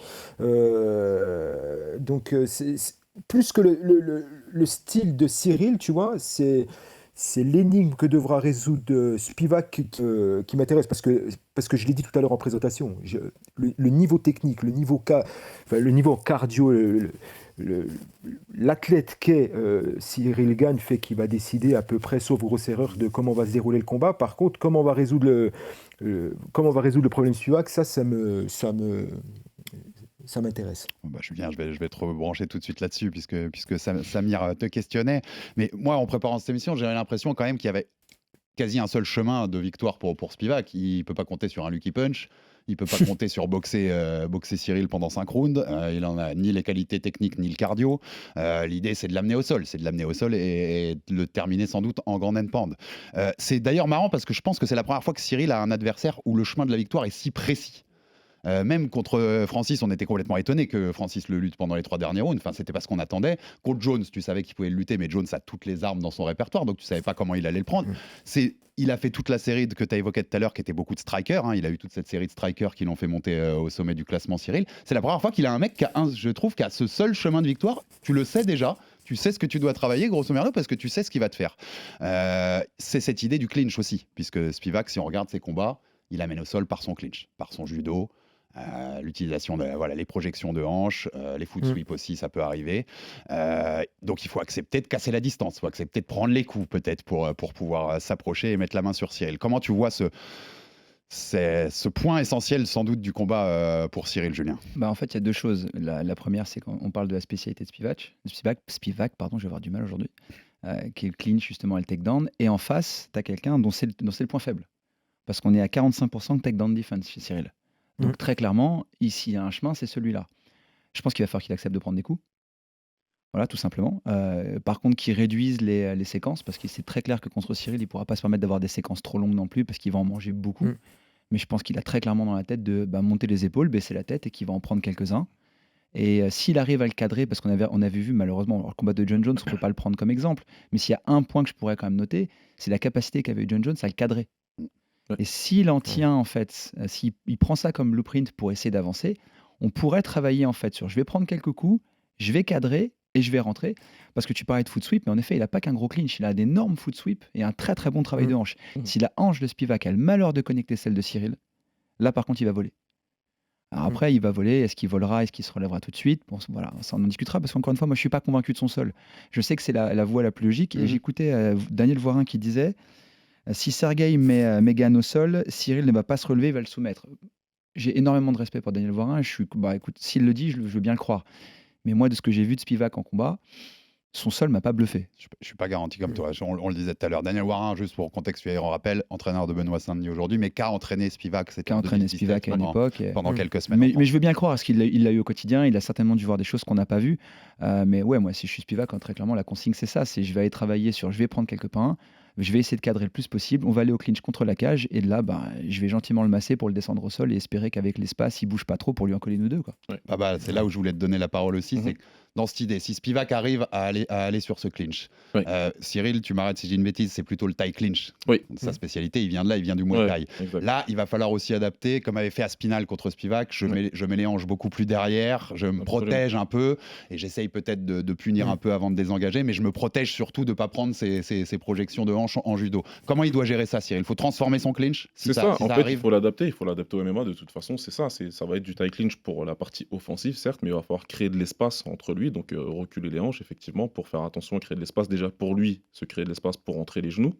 C'est plus que le style de Cyril, tu vois, c'est l'énigme que devra résoudre Spivak qui m'intéresse parce que je l'ai dit tout à l'heure en présentation. Le niveau technique, le niveau en cardio, l'athlète qu'est Cyril Gane fait qu'il va décider à peu près, sauf grosse erreur, de comment va se dérouler le combat. Par contre, comment on va résoudre le problème Spivak, ça m'intéresse. Julien, je vais te rebrancher tout de suite là-dessus puisque Samir te questionnait. Mais moi, en préparant cette émission, j'avais l'impression quand même qu'il y avait quasi un seul chemin de victoire pour Spivak. Il ne peut pas compter sur un Lucky Punch. Il ne peut pas compter sur boxer Cyril pendant 5 rounds. Il n'en a ni les qualités techniques ni le cardio. L'idée, c'est de l'amener au sol. C'est de l'amener au sol et de le terminer sans doute en ground and pound. C'est d'ailleurs marrant parce que je pense que c'est la première fois que Cyril a un adversaire où le chemin de la victoire est si précis. Même contre Francis, on était complètement étonné que Francis le lutte pendant les 3 derniers rounds. Enfin, c'était pas ce qu'on attendait. Contre Jones, tu savais qu'il pouvait le lutter, mais Jones a toutes les armes dans son répertoire, donc tu savais pas comment il allait le prendre. Il a fait toute la série que tu as évoquée tout à l'heure, qui était beaucoup de strikers. Il a eu toute cette série de strikers qui l'ont fait monter au sommet du classement, Cyril. C'est la première fois qu'il a un mec qui a ce seul chemin de victoire. Tu le sais déjà. Tu sais ce que tu dois travailler, grosso merdo, parce que tu sais ce qu'il va te faire. C'est cette idée du clinch aussi, puisque Spivak, si on regarde ses combats, il amène au sol par son clinch, par son judo. L'utilisation les projections de hanches, les foot sweeps aussi, ça peut arriver. Donc il faut accepter de casser la distance, il faut accepter de prendre les coups peut-être pour pouvoir s'approcher et mettre la main sur Cyril. Comment tu vois ce point essentiel sans doute du combat pour Cyril, Julien? En fait, il y a deux choses. La première, c'est qu'on parle de la spécialité de Spivak, je vais avoir du mal aujourd'hui, qui est le clinch justement et le takedown. Et en face, tu as quelqu'un dont c'est le point faible. Parce qu'on est à 45% de takedown defense chez Cyril. Donc très clairement, ici, il y a un chemin, c'est celui-là. Je pense qu'il va falloir qu'il accepte de prendre des coups. Voilà, tout simplement. Par contre, qu'il réduise les séquences, parce que c'est très clair que contre Cyril, il ne pourra pas se permettre d'avoir des séquences trop longues non plus, parce qu'il va en manger beaucoup. Mais je pense qu'il a très clairement dans la tête de monter les épaules, baisser la tête, et qu'il va en prendre quelques-uns. Et s'il arrive à le cadrer, parce qu'on avait vu malheureusement, le combat de John Jones, on ne peut pas le prendre comme exemple, mais s'il y a un point que je pourrais quand même noter, c'est la capacité qu'avait John Jones à le cadrer. Et s'il en tient, en fait, s'il prend ça comme blueprint pour essayer d'avancer, on pourrait travailler en fait sur je vais prendre quelques coups, je vais cadrer et je vais rentrer. Parce que tu parlais de foot sweep, mais en effet, il n'a pas qu'un gros clinch, il a d'énormes foot sweep et un très très bon travail de hanche. Si la hanche de Spivak a le malheur de connecter celle de Cyril, là par contre, il va voler. Alors après, il va voler, est-ce qu'il volera, est-ce qu'il se relèvera tout de suite? Bon, voilà, ça on en discutera, parce qu'encore une fois, moi je ne suis pas convaincu de son sol. Je sais que c'est la voie la plus logique, et j'écoutais Daniel Voirin qui disait si Sergueï met Gane au sol, Cyril ne va pas se relever, il va le soumettre. J'ai énormément de respect pour Daniel Voirin, et écoute, s'il le dit, je veux bien le croire. Mais moi, de ce que j'ai vu de Spivak en combat, son sol m'a pas bluffé. Je suis pas garanti comme toi. On le disait tout à l'heure. Daniel Voirin, juste pour contextualiser, on rappelle, entraîneur de Benoît Saint-Denis aujourd'hui, mais qu'a entraîné Spivak, c'était entraîné Spivak à une époque. Pendant quelques semaines. Mais je veux bien le croire, parce qu'il l'a eu au quotidien, il a certainement dû voir des choses qu'on n'a pas vues. Mais ouais, moi, si je suis Spivak, très clairement, la consigne, c'est ça. C'est je vais aller travailler sur, je vais prendre quelques pains, je vais essayer de cadrer le plus possible. On va aller au clinch contre la cage, et de là, je vais gentiment le masser pour le descendre au sol et espérer qu'avec l'espace, il bouge pas trop pour lui en coller une ou deux, quoi. Ouais. C'est là où je voulais te donner la parole aussi. C'est dans cette idée, si Spivak arrive à aller sur ce clinch, Cyril, tu m'arrêtes si j'ai une bêtise, c'est plutôt le Thai clinch. Sa spécialité, il vient de là, il vient du Muay Thai. Là, il va falloir aussi adapter, comme avait fait Aspinal contre Spivak. Je mets les hanches beaucoup plus derrière, je me protège un peu, et j'essaye peut-être de punir un peu avant de désengager, mais je me protège surtout de ne pas prendre ces projections de hanches en judo. Comment il doit gérer ça, Cyril? Il faut transformer son clinch? C'est ça, en fait, il faut l'adapter au MMA de toute façon, c'est ça. Ça va être du Thai clinch pour la partie offensive, certes, mais il va falloir créer de l'espace entre lui, donc reculer les hanches, effectivement, pour faire attention à créer de l'espace déjà pour lui, se créer de l'espace pour entrer les genoux,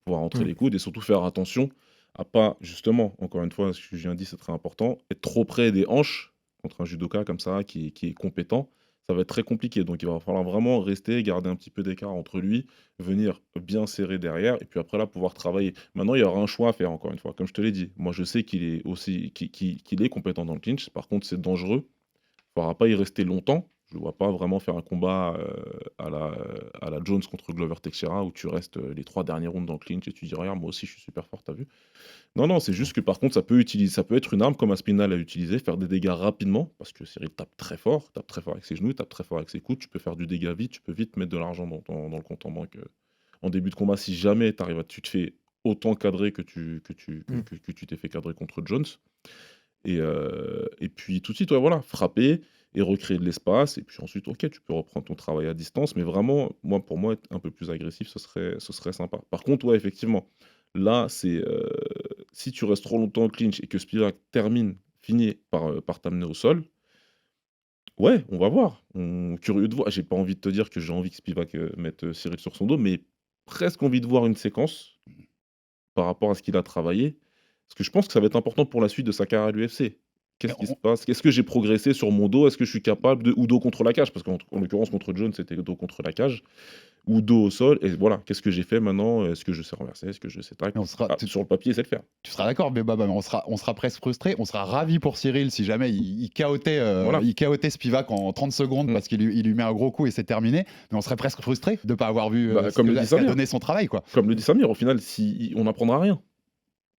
pouvoir entrer les coudes, et surtout faire attention à pas, justement, encore une fois, ce que je viens de dire, c'est très important, être trop près des hanches contre un judoka comme ça, qui est compétent, ça va être très compliqué. Donc il va falloir vraiment rester, garder un petit peu d'écart entre lui, venir bien serrer derrière, et puis après là, pouvoir travailler. Maintenant, il y aura un choix à faire, encore une fois, comme je te l'ai dit. Moi, je sais qu'il est compétent dans le clinch, par contre, c'est dangereux. Il ne faudra pas y rester longtemps, Je le vois pas vraiment faire un combat à la Jones contre Glover Teixeira où tu restes les 3 derniers rounds dans le clinch et tu dis regarde, moi aussi je suis super fort, t'as vu? Non, non, c'est juste que par contre, ça peut être une arme comme Aspinall a utilisé, faire des dégâts rapidement, parce que Cyril tape très fort avec ses genoux, il tape très fort avec ses coudes, tu peux faire du dégât vite, tu peux vite mettre de l'argent dans le compte en banque en début de combat si jamais tu te fais autant cadrer que tu t'es fait cadrer contre Jones. Et puis tout de suite, ouais, voilà, frapper et recréer de l'espace. Et puis ensuite, ok, tu peux reprendre ton travail à distance. Mais vraiment, pour moi, être un peu plus agressif, ce serait sympa. Par contre, ouais, effectivement, là, c'est si tu restes trop longtemps au clinch et que Spivak finit par t'amener au sol, ouais, on va voir. Curieux de voir. J'ai pas envie de te dire que j'ai envie que Spivak mette Cyril sur son dos, mais presque envie de voir une séquence par rapport à ce qu'il a travaillé. Parce que je pense que ça va être important pour la suite de sa carrière à l'UFC. Qu'est-ce qui se passe? Est-ce que j'ai progressé sur mon dos? Est-ce que je suis capable ou dos contre la cage? Parce qu'en l'occurrence, contre Jones, c'était dos contre la cage. Ou dos au sol. Et voilà, qu'est-ce que j'ai fait maintenant? Est-ce que je sais renverser? Est-ce que je sais tac? Sur le papier, c'est le faire. Tu seras d'accord, mais Baba, mais on sera presque frustré. On sera ravi pour Cyril si jamais il KOtait Spivak en 30 secondes parce qu'il lui met un gros coup et c'est terminé. Mais on serait presque frustré de ne pas avoir vu comme le dit Samir. donné son travail, quoi. Comme le dit Samir, au final, on n'apprendra rien.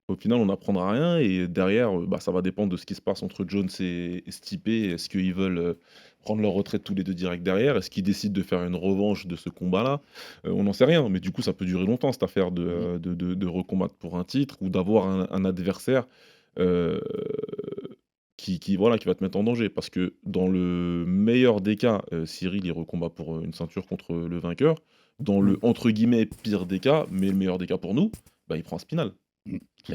Au final, on n'apprendra rien et derrière, ça va dépendre de ce qui se passe entre Jones et Stipe. Est-ce qu'ils veulent prendre leur retraite tous les deux direct derrière? Est-ce qu'ils décident de faire une revanche de ce combat-là? On n'en sait rien, mais du coup, ça peut durer longtemps, cette affaire de recombattre pour un titre ou d'avoir un adversaire qui va te mettre en danger. Parce que dans le meilleur des cas, Cyril, il recombat pour une ceinture contre le vainqueur. Dans le, entre guillemets, pire des cas, mais le meilleur des cas pour nous, il prend Aspinall.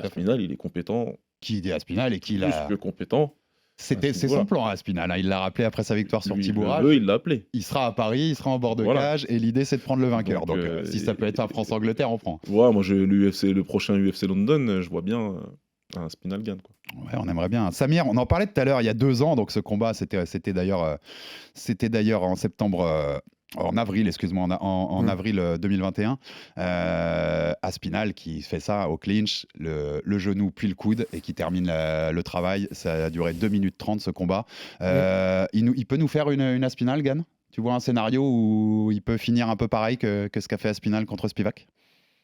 Aspinall, il est compétent. Qui dit Aspinall et qui plus que compétent. C'est son plan, Aspinall. Il l'a rappelé après sa victoire sur Tibourage. Il l'a appelé. Il sera à Paris, il sera en bord de cage et l'idée c'est de prendre le vainqueur. Donc si ça peut être un France-Angleterre, on prend. Ouais, moi le prochain UFC London, je vois bien un Aspinall gagne, quoi. Ouais, on aimerait bien. Samir, on en parlait tout à l'heure, il y a 2 ans, donc ce combat c'était d'ailleurs en septembre. En avril, excuse-moi, en avril 2021, Aspinall qui fait ça au clinch, le genou puis le coude et qui termine le travail. Ça a duré 2 minutes 30 ce combat. Il peut nous faire une Aspinall, Gann? Tu vois un scénario où il peut finir un peu pareil que ce qu'a fait Aspinall contre Spivak?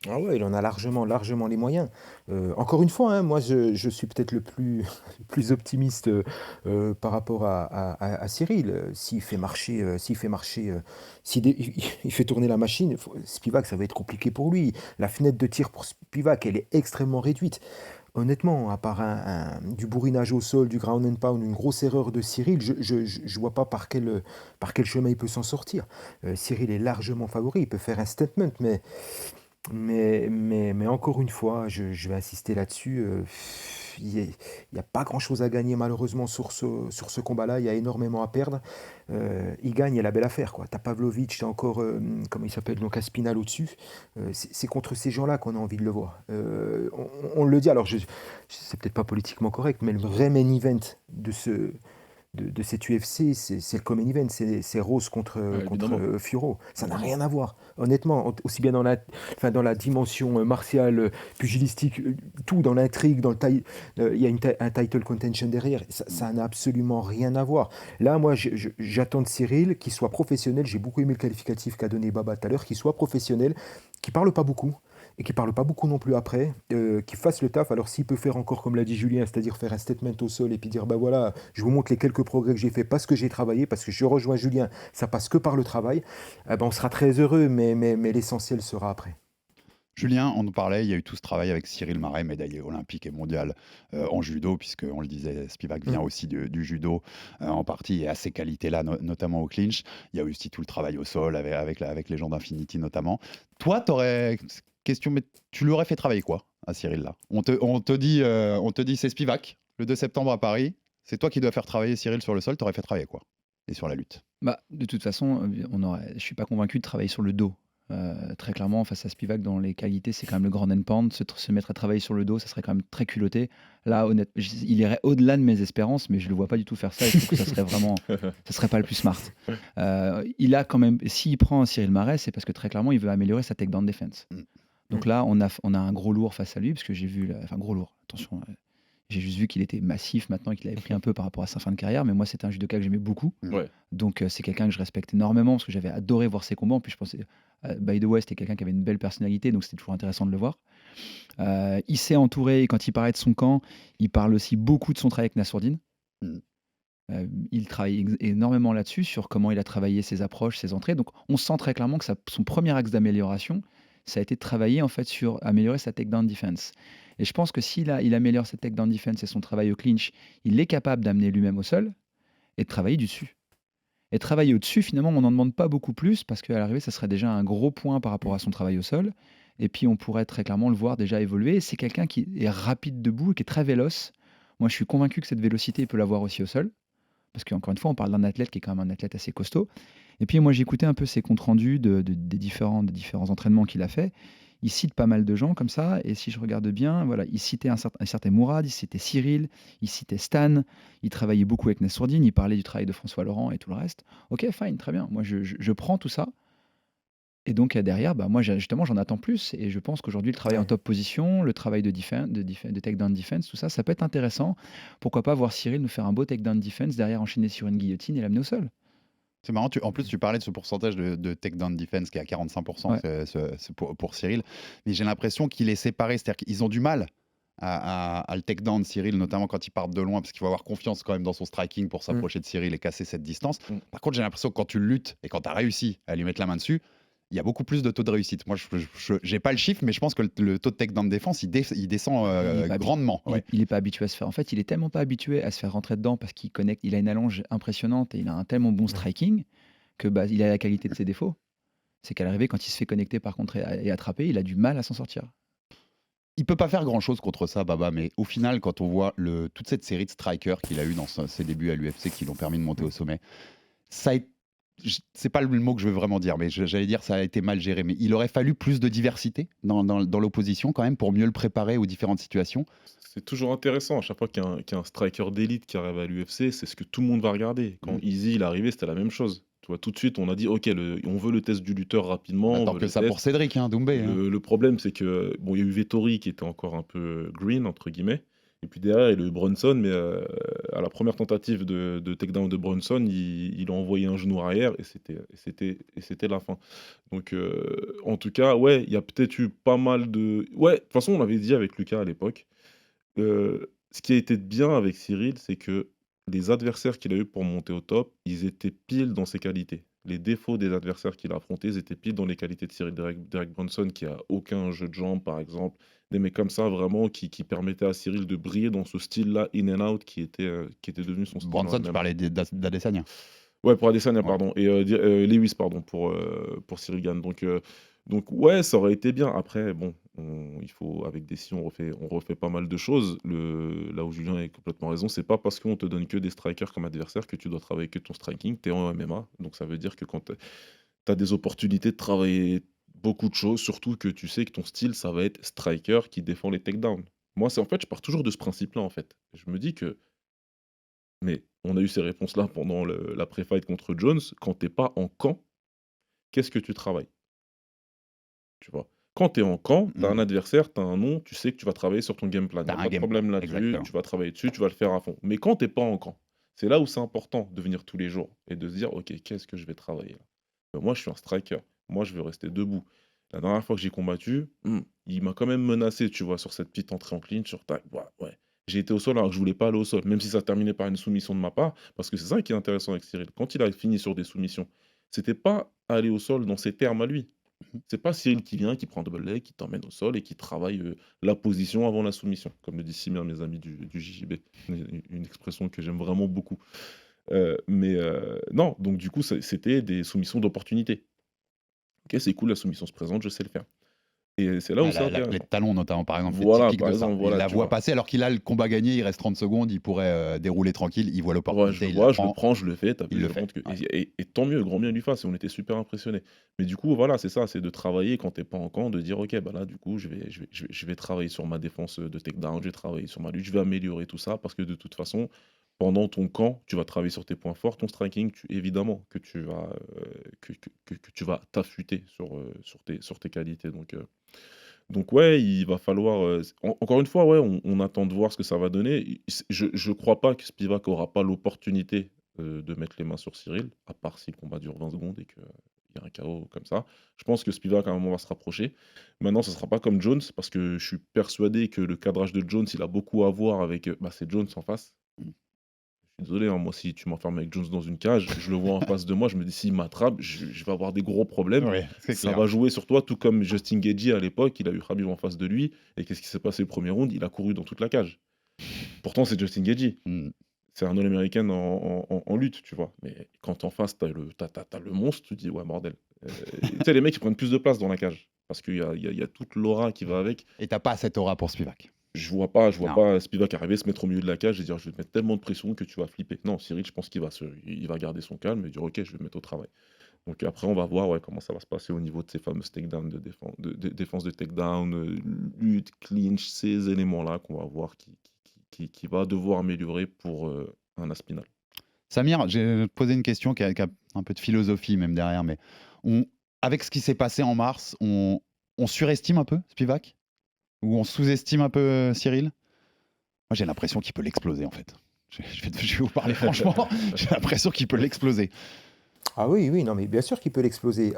Ah ouais, il en a largement les moyens. Encore une fois, moi je suis peut-être le plus optimiste par rapport à Cyril. S'il fait tourner la machine, Spivak, ça va être compliqué pour lui. La fenêtre de tir pour Spivak, elle est extrêmement réduite. Honnêtement, à part du bourrinage au sol, du ground and pound, une grosse erreur de Cyril, je vois pas par quel chemin il peut s'en sortir. Cyril est largement favori, il peut faire un statement, mais encore une fois, je vais insister là-dessus. Il n'y a pas grand-chose à gagner malheureusement sur ce combat-là. Il y a énormément à perdre. Il gagne, il y a la belle affaire, quoi. T'as Pavlovich, t'as encore, comment il s'appelle, donc Aspinall au-dessus. C'est contre ces gens-là qu'on a envie de le voir. On le dit, alors c'est peut-être pas politiquement correct, mais le vrai main event de cette UFC, c'est le common event, c'est Rose contre Fiorot. Ça n'a rien à voir, honnêtement, aussi bien dans la dimension martiale, pugilistique, tout, dans l'intrigue, il y a un title contention derrière, ça n'a absolument rien à voir. Là, moi, j'attends de Cyril qu'il soit professionnel. J'ai beaucoup aimé le qualificatif qu'a donné Baba tout à l'heure, qu'il soit professionnel, qu'il parle pas beaucoup, et qui parle pas beaucoup non plus après, qui fasse le taf. Alors s'il peut faire encore comme l'a dit Julien, c'est-à-dire faire un statement au sol et puis dire voilà, je vous montre les quelques progrès que j'ai fait parce que j'ai travaillé, parce que je rejoins Julien, ça passe que par le travail, on sera très heureux, mais l'essentiel sera après. Julien, on nous parlait, il y a eu tout ce travail avec Cyril Marais, médaillé olympique et mondial en judo, puisque on le disait, Spivak vient aussi du judo en partie, et à ces qualités-là, notamment au clinch. Il y a eu aussi tout le travail au sol avec les gens d'Infinity notamment. Toi, t'aurais question, mais tu l'aurais fait travailler quoi à Cyril là? On te dit c'est Spivak le 2 septembre à Paris. C'est toi qui dois faire travailler Cyril sur le sol. T'aurais fait travailler quoi? Et sur la lutte? De toute façon, je suis pas convaincu de travailler sur le dos. Très clairement, face à Spivak, dans les qualités, c'est quand même le grand end pound. Se mettre à travailler sur le dos, ça serait quand même très culotté. Là, honnêtement, il irait au-delà de mes espérances, mais je le vois pas du tout faire ça. Et je trouve que ça serait vraiment, ça serait pas le plus smart. Il a quand même, s'il prend Cyril Marais, c'est parce que très clairement, il veut améliorer sa takedown defense. Donc là, on a un gros lourd face à lui, parce que j'ai vu, gros lourd. Attention, J'ai juste vu qu'il était massif maintenant et qu'il avait pris un peu par rapport à sa fin de carrière. Mais moi, c'était un judoka que j'aimais beaucoup. Ouais. Donc, c'est quelqu'un que je respecte énormément parce que j'avais adoré voir ses combats. En plus, je pensais, by the way, c'était quelqu'un qui avait une belle personnalité. Donc, c'était toujours intéressant de le voir. Il s'est entouré, et quand il parlait de son camp, il parle aussi beaucoup de son travail avec Nassourdine. Mm. Il travaille énormément là-dessus, sur comment il a travaillé ses approches, ses entrées. Donc, on sent très clairement que son premier axe d'amélioration, ça a été de travailler en fait sur améliorer sa takedown defense. Et je pense que s'il améliore sa takedown defense et son travail au clinch, il est capable d'amener lui-même au sol et de travailler du dessus. Et travailler au-dessus, finalement, on n'en demande pas beaucoup plus parce qu'à l'arrivée, ça serait déjà un gros point par rapport à son travail au sol. Et puis, on pourrait très clairement le voir déjà évoluer. Et c'est quelqu'un qui est rapide debout et qui est très véloce. Moi, je suis convaincu que cette vélocité, il peut l'avoir aussi au sol. Parce qu'encore une fois, on parle d'un athlète qui est quand même un athlète assez costaud. Et puis, moi, j'ai écouté un peu ses comptes rendus des différents entraînements qu'il a fait. Il cite pas mal de gens comme ça. Et si je regarde bien, voilà, il citait un certain Mourad, il citait Cyril, il citait Stan. Il travaillait beaucoup avec Nassourdine. Il parlait du travail de François Laurent et tout le reste. Ok, fine, très bien. Moi, je prends tout ça. Et donc derrière, moi justement, j'en attends plus. Et je pense qu'aujourd'hui, le travail en top position, le travail de takedown defense, tout ça, ça peut être intéressant. Pourquoi pas voir Cyril nous faire un beau takedown defense, derrière enchaîner sur une guillotine et l'amener au sol. C'est marrant, en plus tu parlais de ce pourcentage de takedown defense qui est à 45% Ouais. c'est pour Cyril, mais j'ai l'impression qu'il est séparé, c'est-à-dire qu'ils ont du mal à le takedown de Cyril, notamment quand ils partent de loin, parce qu'il faut avoir confiance quand même dans son striking pour s'approcher de Cyril et casser cette distance. Par contre, j'ai l'impression que quand tu luttes et quand tu as réussi à lui mettre la main dessus, il y a beaucoup plus de taux de réussite. Moi, je n'ai pas le chiffre, mais je pense que le taux de takedown de défense, il descend grandement. Il n'est pas habitué à se faire. En fait, il est tellement pas habitué à se faire rentrer dedans parce qu'il connecte. Il a une allonge impressionnante et il a un tellement bon striking que il a la qualité de ses défauts. C'est qu'à l'arrivée, quand il se fait connecter par contre et attraper, il a du mal à s'en sortir. Il peut pas faire grand-chose contre ça, Baba, mais au final, quand on voit toute cette série de strikers qu'il a eu dans ses débuts à l'UFC qui l'ont permis de monter au sommet, c'est pas le mot que je veux vraiment dire, mais j'allais dire ça a été mal géré. Mais il aurait fallu plus de diversité dans l'opposition quand même pour mieux le préparer aux différentes situations. C'est toujours intéressant à chaque fois qu'il y a un striker d'élite qui arrive à l'UFC, c'est ce que tout le monde va regarder. Quand Easy il est arrivé, c'était la même chose. Tu vois, tout de suite, on a dit ok, on veut le test du lutteur rapidement. Attends que ça pour Cédric, Doumbé. Le problème, c'est que il y a eu Vettori qui était encore un peu green entre guillemets. Et puis derrière, il y a eu Brunson, mais à la première tentative de takedown de Brunson, il a envoyé un genou arrière et c'était la fin. Donc, en tout cas, ouais, il y a peut-être eu pas mal de... Ouais, de toute façon, on l'avait dit avec Lucas à l'époque. Ce qui a été bien avec Cyril, c'est que les adversaires qu'il a eu pour monter au top, ils étaient pile dans ses qualités. Les défauts des adversaires qu'il a affrontés, ils étaient pile dans les qualités de Cyril. Derek Brunson, qui a aucun jeu de jambes, par exemple. Des mecs comme ça, vraiment, qui permettaient à Cyril de briller dans ce style-là, in and out, qui était devenu son style. Brunson, tu parlais d'Adesanya. Ouais, pour Adesanya, pardon. Et Lewis, pardon, pour Cyril Gane. Donc, ouais, ça aurait été bien. Après, bon, il faut, avec Desi, on refait pas mal de choses. Là où Julien a complètement raison, c'est pas parce qu'on te donne que des strikers comme adversaire que tu dois travailler que ton striking. T'es en MMA. Donc, ça veut dire que quand t'as des opportunités de travailler beaucoup de choses, surtout que tu sais que ton style, ça va être striker qui défend les takedowns. Moi, en fait, je pars toujours de ce principe-là, en fait. Je me dis que... Mais on a eu ces réponses-là pendant la pré-fight contre Jones. Quand t'es pas en camp, qu'est-ce que tu travailles? Tu vois? Quand tu es en camp, tu as un adversaire, tu as un nom, tu sais que tu vas travailler sur ton game plan. Il n'y a pas de problème là-dessus, tu vas travailler dessus, tu vas le faire à fond. Mais quand tu n'es pas en camp, c'est là où c'est important de venir tous les jours et de se dire, ok, qu'est-ce que je vais travailler là? Moi, je suis un striker. Moi, je veux rester debout. La dernière fois que j'ai combattu, il m'a quand même menacé, tu vois, sur cette petite entrée en clinch, sur tac, ouais. J'ai été au sol alors que je voulais pas aller au sol, même si ça terminait par une soumission de ma part, parce que c'est ça qui est intéressant avec Cyril. Quand il a fini sur des soumissions, c'était pas aller au sol dans ses termes à lui. C'est pas Cyril qui vient, qui prend un double leg, qui t'emmène au sol et qui travaille la position avant la soumission, comme le disent si bien mes amis du JJB. Une expression que j'aime vraiment beaucoup. Non, donc du coup, c'était des soumissions d'opportunité. Ok, c'est cool, la soumission se présente, je sais le faire. Et c'est là où ça les talons notamment par exemple, voilà, typique par de exemple, ça. voilà, Il la tu voit vois. passer alors qu'il a le combat gagné, il reste 30 secondes, il pourrait dérouler tranquille, il voit Ouais, l'opportunité, je le prend. prends, je le fais, il le fait. Et tant mieux, grand bien lui fasse, et on était super impressionnés. Mais du coup, voilà, c'est ça, c'est de travailler quand t'es pas en camp, de dire, ok, bah là, du coup, je vais travailler sur ma défense de takedown, je vais travailler sur ma lutte, je vais améliorer tout ça, parce que de toute façon, pendant ton camp, tu vas travailler sur tes points forts, ton striking, évidemment que tu vas que tu vas t'affûter sur tes qualités. Donc ouais, il va falloir, encore une fois, ouais, on attend de voir ce que ça va donner. Je crois pas que Spivak aura pas l'opportunité, de mettre les mains sur Cyril, à part si le combat dure 20 secondes et qu'il y a un KO comme ça. Je pense que Spivak à un moment va se rapprocher. Maintenant, ce sera pas comme Jones parce que je suis persuadé que le cadrage de Jones, il a beaucoup à voir avec, c'est Jones en face. Je suis désolé, hein, moi si tu m'enfermes avec Jones dans une cage, je le vois en face de moi, je me dis: «S'il m'attrape, je vais avoir des gros problèmes». Ouais, c'est Ça clair. va jouer sur toi, tout comme Justin Gaethje à l'époque, il a eu Khabib en face de lui et qu'est-ce qui s'est passé le premier round? Il a couru dans toute la cage. Pourtant, c'est Justin Gaethje. Mmh. C'est un All-American en lutte, tu vois? Mais quand en face, t'as le monstre, tu te dis: «Ouais, bordel». Tu sais, les mecs, ils prennent plus de place dans la cage parce qu'il y a toute l'aura qui va avec. Et t'as pas cette aura pour Spivak. Je vois pas Non. Spivak arriver, se mettre au milieu de la cage et dire: «Je vais te mettre tellement de pression que tu vas flipper». Non, Cyril, je pense qu'il va garder son calme et dire: «OK, je vais me mettre au travail». Donc après, on va voir, ouais, comment ça va se passer au niveau de ces fameuses takedowns de défense de takedown, lutte, clinch, ces éléments-là qu'on va voir qui va devoir améliorer pour, un Aspinall. Samir, j'ai posé une question qui a un peu de philosophie même derrière, mais avec ce qui s'est passé en mars, on surestime un peu Spivak? Ou on sous-estime un peu Cyril? Moi, j'ai l'impression qu'il peut l'exploser en fait. Je vais vous parler franchement, j'ai l'impression qu'il peut l'exploser. Ah oui, oui, non, mais bien sûr qu'il peut l'exploser.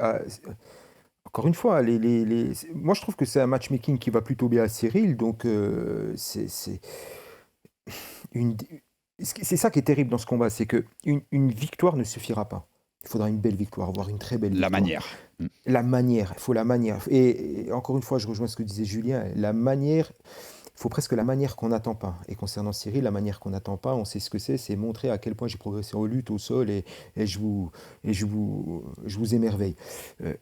Encore une fois, moi je trouve que c'est un matchmaking qui va plutôt bien à Cyril, donc c'est une... c'est ça qui est terrible dans ce combat, c'est que une victoire ne suffira pas. Il faudra une belle victoire, voire une très belle La victoire. manière. La manière, il faut la manière. Et encore une fois, je rejoins ce que disait Julien, la manière, il faut presque la manière qu'on n'attend pas. Et concernant Cyril, la manière qu'on n'attend pas, on sait ce que c'est montrer à quel point j'ai progressé en lutte, au sol, et je vous émerveille.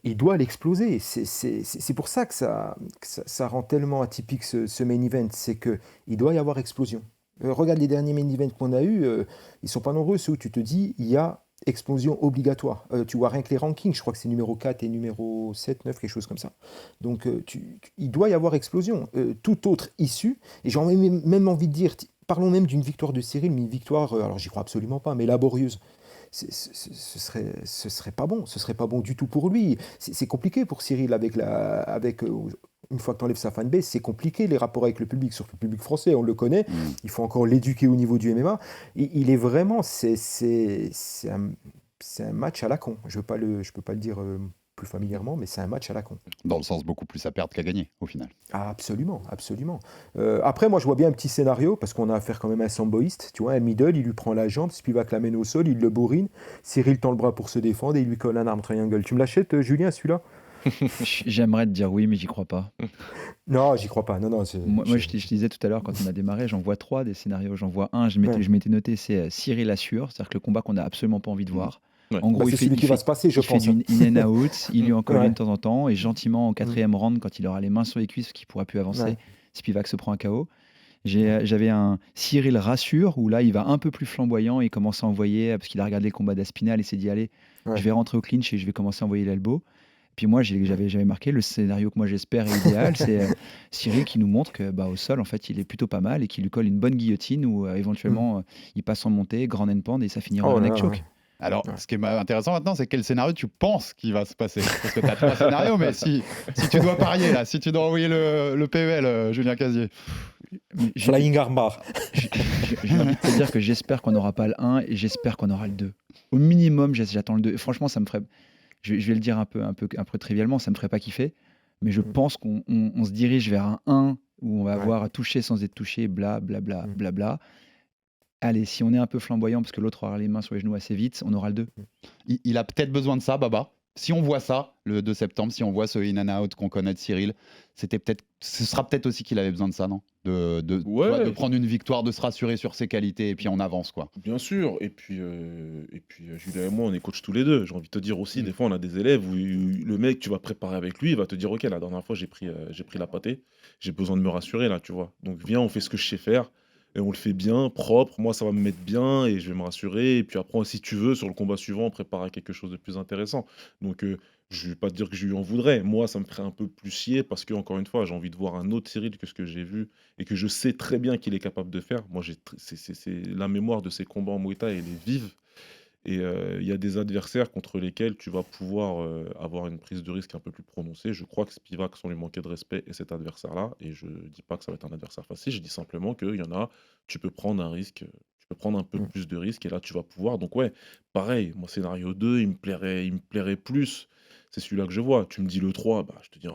Il doit l'exploser. C'est pour ça que ça rend tellement atypique ce main event, c'est qu'il doit y avoir explosion. Regarde les derniers main events qu'on a eus, ils sont pas nombreux, ceux où tu te dis, il y a explosion obligatoire. Tu vois rien que les rankings, je crois que c'est numéro 4 et numéro 7, 9, quelque chose comme ça. Donc il doit y avoir explosion. Toute autre issue, et j'ai même envie de dire, parlons même d'une victoire de Cyril, mais une victoire, alors j'y crois absolument pas, mais laborieuse. Ce serait pas bon, ce serait pas bon du tout pour lui. C'est compliqué pour Cyril une fois que tu enlèves sa fanbase, c'est compliqué les rapports avec le public, surtout le public français, on le connaît. Il faut encore l'éduquer au niveau du MMA. Il est vraiment, c'est un match à la con. Je peux pas le dire plus familièrement, mais c'est un match à la con. Dans le sens beaucoup plus à perdre qu'à gagner, au final. Ah, absolument, absolument. Après, moi, je vois bien un petit scénario, parce qu'on a affaire quand même à un samboïste. Tu vois, un middle, il lui prend la jambe, Spivak l'amène au sol, il le bourrine. Cyril tend le bras pour se défendre et il lui colle un arm triangle. Tu me l'achètes, Julien, celui-là? J'aimerais te dire oui, mais j'y crois pas. Non, j'y crois pas. Non, Moi, je disais tout à l'heure, quand on a démarré, j'en vois 3 des scénarios. J'en vois un, je m'étais noté, c'est Cyril assure, c'est-à-dire que le combat qu'on n'a absolument pas envie de voir. Ouais. En gros, c'est celui qui va se passer, je il fait pense. du in and out, il lui en colle Ouais. une de temps en temps, et gentiment, au 4e round, quand il aura les mains sur les cuisses, qu'il pourra plus avancer, Ouais. Spivak se prend un KO. J'avais un Cyril rassure, où là, il va un peu plus flamboyant, il commence à envoyer, parce qu'il a regardé le combat d'Aspinall, et s'est dit, allez, Ouais. je vais rentrer au clinch et je vais commencer à envoyer l'elbow. Puis moi, j'avais marqué le scénario que moi j'espère est idéal, c'est Cyril qui nous montre que au sol, en fait, il est plutôt pas mal et qu'il lui colle une bonne guillotine ou éventuellement il passe en montée, grand end pound et ça finira en Oh là neck là, choke. ouais. Alors, ce qui est intéressant maintenant, c'est quel scénario tu penses qu'il va se passer. Parce que tu as 3 scénarios, mais si tu dois parier, là, si tu dois envoyer le PEL, Julien Casier. Flying armbar. J'ai envie de te dire que j'espère qu'on n'aura pas le 1 et j'espère qu'on aura le 2. Au minimum, j'attends le 2. Et franchement, ça me ferait. Je vais le dire un peu trivialement, ça me ferait pas kiffer. Mais je pense qu'on se dirige vers un 1 où on va avoir touché sans être touché, bla bla bla bla bla. Allez, si on est un peu flamboyant parce que l'autre aura les mains sur les genoux assez vite, on aura le 2. Il a peut-être besoin de ça, Baba. Si on voit ça, le 2 septembre, si on voit ce in and out qu'on connaît de Cyril, ce sera peut-être aussi qu'il avait besoin de ça, non? De prendre une victoire, de se rassurer sur ses qualités, et puis on avance, quoi. Bien sûr, et puis Julien et moi, on est coach tous les deux. J'ai envie de te dire aussi, des fois, on a des élèves où le mec, tu vas préparer avec lui, il va te dire, OK, la dernière fois, j'ai pris la pâtée, j'ai besoin de me rassurer, là, tu vois. Donc, viens, on fait ce que je sais faire, et on le fait bien, propre, moi, ça va me mettre bien, et je vais me rassurer, et puis après, si tu veux, sur le combat suivant, on préparera quelque chose de plus intéressant. Donc, je vais pas te dire que je lui en voudrais. Moi, ça me ferait un peu plus chier, parce que, encore une fois, j'ai envie de voir un autre Cyril que ce que j'ai vu, et que je sais très bien qu'il est capable de faire. Moi, c'est la mémoire de ses combats en Muay Thai, elle est vive. Et il y a des adversaires contre lesquels tu vas pouvoir avoir une prise de risque un peu plus prononcée. Je crois que Spivak, sans lui manquer de respect, est cet adversaire-là. Et je dis pas que ça va être un adversaire facile, je dis simplement qu'il y en a, tu peux prendre un risque, tu peux prendre un peu plus de risques et là tu vas pouvoir. Donc ouais, pareil, moi scénario 2, il me plairait plus. C'est celui-là que je vois. Tu me dis le 3, bah, je te dis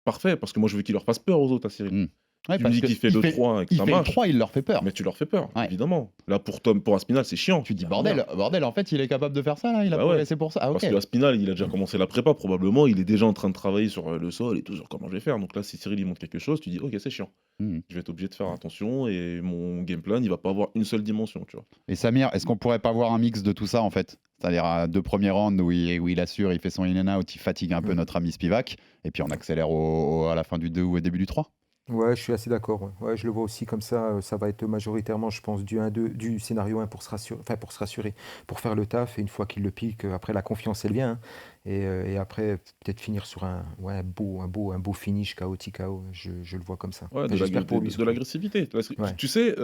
parfait, parce que moi je veux qu'il leur fasse peur aux autres à Cyril. Ouais, Tu me dis qu'il fait le 3 et que il ça fait le marche. 3, il leur fait peur. Mais tu leur fais peur, Ouais. évidemment. Là, pour Aspinal, c'est chiant. Tu dis bordel, en fait, il est capable de faire ça là, il a Bah ouais. progressé pour ça. Ah, ok. Parce que Aspinal, il a déjà commencé la prépa, probablement. Il est déjà en train de travailler sur le sol et tout, sur comment je vais faire. Donc là, si Cyril il montre quelque chose, tu dis, ok, c'est chiant. Je vais être obligé de faire attention et mon game plan, il va pas avoir une seule dimension, tu vois. Et Samir, est-ce qu'on pourrait pas voir un mix de tout ça en fait? C'est-à-dire à 2 premiers rounds où il assure, il fait son in and out, il fatigue un peu notre ami Spivak, et puis on accélère à la fin du 2 ou au début du 3? Ouais, je suis assez d'accord. Ouais, je le vois aussi comme ça. Ça va être majoritairement, je pense, du 1-2, du scénario 1 pour se rassurer, pour faire le taf. Et une fois qu'il le pique, après la confiance, elle vient. Et après, peut-être finir sur un beau finish KO TKO. Je le vois comme ça. Ouais, Enfin, j'espère pour lui, de surtout. l'agressivité. Ouais. Tu sais,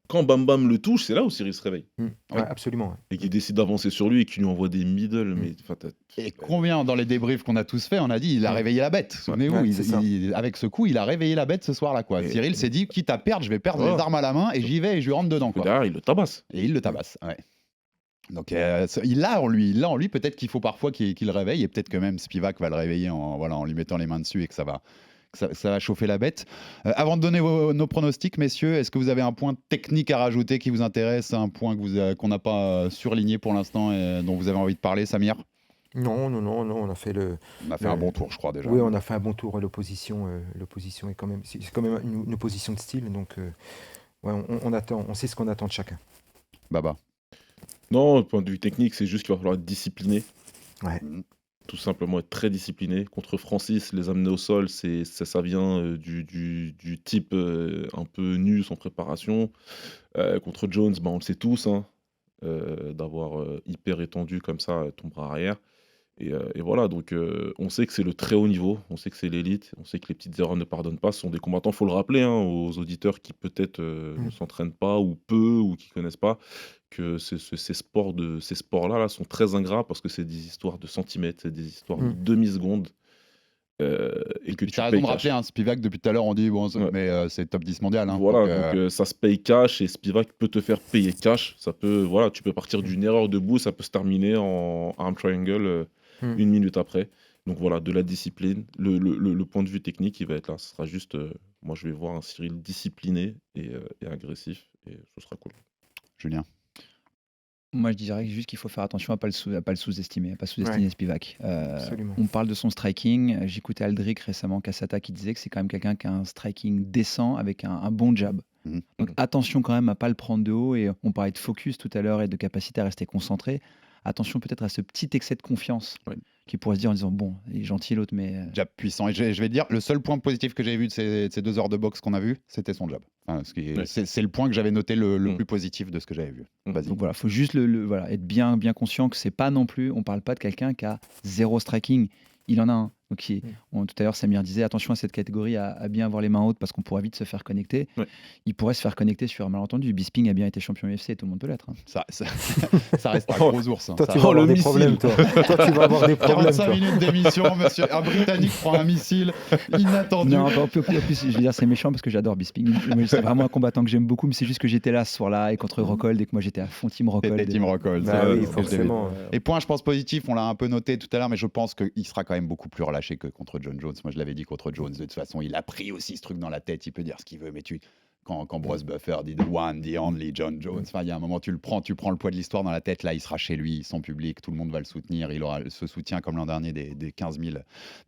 quand Bam Bam le touche, c'est là où Cyril se réveille. Ouais, absolument. Ouais. Et qu'il décide d'avancer sur lui et qu'il lui envoie des middle. Mais, Et combien dans les débriefs qu'on a tous fait, on a dit il a réveillé la bête. Souvenez-vous, Ouais, c'est ça. avec ce coup, il a réveillé la bête ce soir-là. Quoi. Cyril s'est dit quitte à perdre, je vais perdre les armes à la main et j'y vais et je lui rentre dedans. Quoi. Derrière, il le tabasse. Et il le tabasse. Ouais. Donc il l'a en lui, peut-être qu'il faut parfois qu'il le réveille et peut-être que même Spivak va le réveiller en lui mettant les mains dessus et que ça va chauffer la bête. Avant de donner nos pronostics, messieurs, est-ce que vous avez un point technique à rajouter qui vous intéresse, un point qu'on n'a pas surligné pour l'instant et dont vous avez envie de parler, Samir? Non, on a fait un bon tour, je crois déjà. Oui, on a fait un bon tour. L'opposition est quand même, c'est quand même une opposition de style, donc ouais, on sait ce qu'on attend de chacun. Baba. Non, du point de vue technique, c'est juste qu'il va falloir être discipliné. Ouais. Tout simplement être très discipliné. Contre Francis, les amener au sol, ça vient du type un peu nu, sans préparation. Contre Jones, on le sait tous, hein, d'avoir hyper étendu comme ça ton bras arrière. Et voilà, donc on sait que c'est le très haut niveau, on sait que c'est l'élite, on sait que les petites erreurs ne pardonnent pas. Ce sont des combattants, il faut le rappeler aux auditeurs qui peut-être ne s'entraînent pas ou peu ou qui ne connaissent pas, que ces sports-là sont très ingrats parce que c'est des histoires de centimètres, c'est des histoires de demi-secondes. Et que tu as raison de rappeler, hein, Spivak, depuis tout à l'heure, on dit mais c'est top 10 mondial. Hein, voilà, donc ça se paye cash et Spivak peut te faire payer cash. Tu peux partir d'une erreur debout, ça peut se terminer en arm triangle 1 minute après. Donc voilà, de la discipline. Le point de vue technique, il va être là. Ce sera juste, moi je vais voir un Cyril discipliné et agressif et ce sera cool. Julien? Moi, je dirais juste qu'il faut faire attention à ne pas le sous-estimer, à ne pas sous-estimer Spivak. Absolument. On parle de son striking. J'écoutais Aldric récemment, Cassata, qui disait que c'est quand même quelqu'un qui a un striking décent avec un bon jab. Donc attention quand même à ne pas le prendre de haut. Et on parlait de focus tout à l'heure et de capacité à rester concentré. Attention peut-être à ce petit excès de confiance qui pourrait se dire en disant bon, il est gentil l'autre, mais... Jab puissant. Et je vais dire, le seul point positif que j'ai vu de ces 2 heures de boxe qu'on a vu, c'était son jab. Enfin, c'est le point que j'avais noté le plus positif de ce que j'avais vu. Donc voilà, il faut juste être bien conscient que c'est pas non plus, on parle pas de quelqu'un qui a 0 striking. Il en a un. Donc, tout à l'heure, Samir disait attention à cette catégorie, à bien avoir les mains hautes parce qu'on pourrait vite se faire connecter. Il pourrait se faire connecter sur un malentendu. Bisping a bien été champion UFC, tout le monde peut l'être. Hein. Ça reste un gros ours. Hein. Toi, tu vas avoir des problèmes, toi. Toi, tu vas avoir des problèmes. 45 minutes d'émission, monsieur. Un Britannique prend un missile inattendu. Non, en plus, je veux dire, c'est méchant parce que j'adore Bisping. C'est vraiment un combattant que j'aime beaucoup, mais c'est juste que j'étais là ce soir-là et contre Rockhold et que moi j'étais à fond Team Rockhold. Team Rockhold. Bah oui, forcément. Et point, je pense positif, on l'a un peu noté tout à l'heure, mais je pense qu'il sera quand même beaucoup plus relâché que contre John Jones. Moi, je l'avais dit contre Jones. De toute façon, il a pris aussi ce truc dans la tête. Il peut dire ce qu'il veut, mais quand Bruce Buffer dit the one, the only John Jones, il y a un moment, tu prends le poids de l'histoire dans la tête. Là, il sera chez lui, son public, tout le monde va le soutenir. Il aura ce soutien comme l'an dernier des 15 000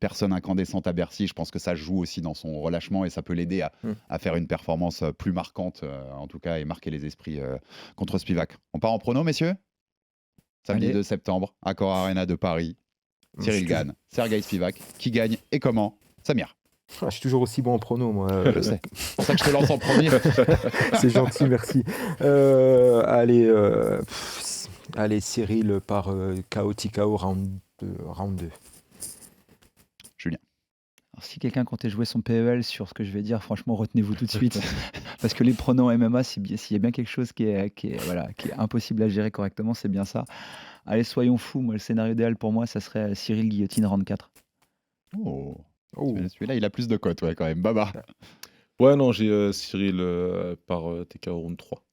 personnes incandescentes à Bercy. Je pense que ça joue aussi dans son relâchement et ça peut l'aider à faire une performance plus marquante, en tout cas, et marquer les esprits contre Spivak. On part en prono, messieurs? Samedi 2 septembre, Accor Arena de Paris. Cyril Gane, Sergei Spivak, qui gagne et comment? Samir. Je suis toujours aussi bon en prono, moi. Je sais. C'est pour ça que je te lance en premier. C'est gentil, merci. Allez, Cyril par KO TKO round 2. Julien. si quelqu'un comptait jouer son PEL sur ce que je vais dire, franchement, retenez-vous tout de suite. Parce que les pronos MMA, s'il y a bien quelque chose qui est impossible à gérer correctement, c'est bien ça. Allez, soyons fous. Moi, le scénario idéal pour moi, ça serait Cyril Guillotine round 4. Oh. Celui-là, il a plus de cotes, ouais, quand même. Baba. Ouais, non, j'ai Cyril par TKO round 3.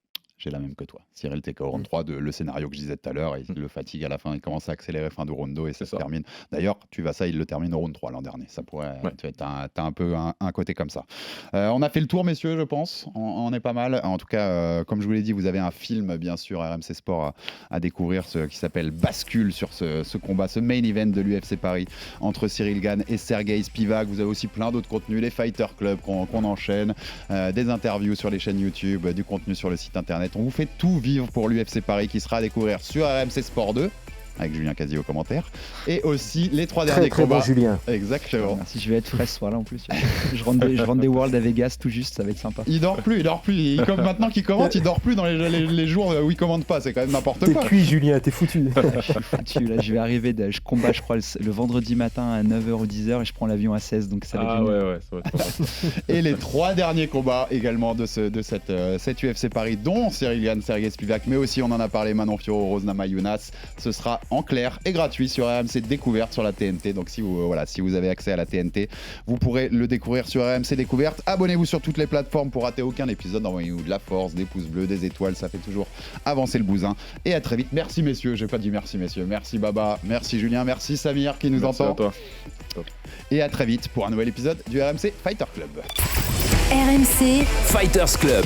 J'ai la même que toi. Cyril TKO round 3, le scénario que je disais tout à l'heure, il le fatigue à la fin, il commence à accélérer fin de round 2 et ça se termine. D'ailleurs, il le termine au round 3 l'an dernier. Ça pourrait. T'as un peu un côté comme ça. On a fait le tour, messieurs, je pense. On est pas mal. En tout cas, comme je vous l'ai dit, vous avez un film, bien sûr, RMC Sport à découvrir, qui s'appelle Bascule sur ce combat, ce main event de l'UFC Paris entre Cyril Gane et Sergei Spivak. Vous avez aussi plein d'autres contenus, les Fighter Club qu'on enchaîne, des interviews sur les chaînes YouTube, du contenu sur le site internet. On vous fait tout vivre pour l'UFC Paris qui sera à découvrir sur RMC Sport 2 avec Julien Cazzi aux commentaires et aussi les 3 derniers très combats. Bon Julien. Exactement. Merci, je vais être frais ce soir-là en plus. je rentre des Worlds à Vegas tout juste, ça va être sympa. Il dort plus. Comme maintenant qu'il commente, il dort plus dans les jours où il commente pas. C'est quand même n'importe quoi. T'es cuit, Julien, t'es foutu. Je suis foutu. Là, je vais arriver, je combat, je crois, le vendredi matin à 9h ou 10h et je prends l'avion à 16, donc ça va être génial. Ouais, ça va être pas Et les 3 derniers combats également de cette UFC Paris, dont Cyril Gane, Sergei Spivak, mais aussi on en a parlé, Manon Fiorot, Rose Namajunas. Ce sera en clair et gratuit sur RMC Découverte sur la TNT. Donc si vous avez accès à la TNT, vous pourrez le découvrir sur RMC Découverte. Abonnez-vous sur toutes les plateformes pour rater aucun épisode. Envoyez-nous de la force, des pouces bleus, des étoiles, ça fait toujours avancer le bousin. Et à très vite. Merci messieurs, j'ai pas dit merci messieurs. Merci Baba, merci Julien, merci Samir qui nous entend. Merci à toi. Et à très vite pour un nouvel épisode du RMC Fighter Club. RMC Fighters Club.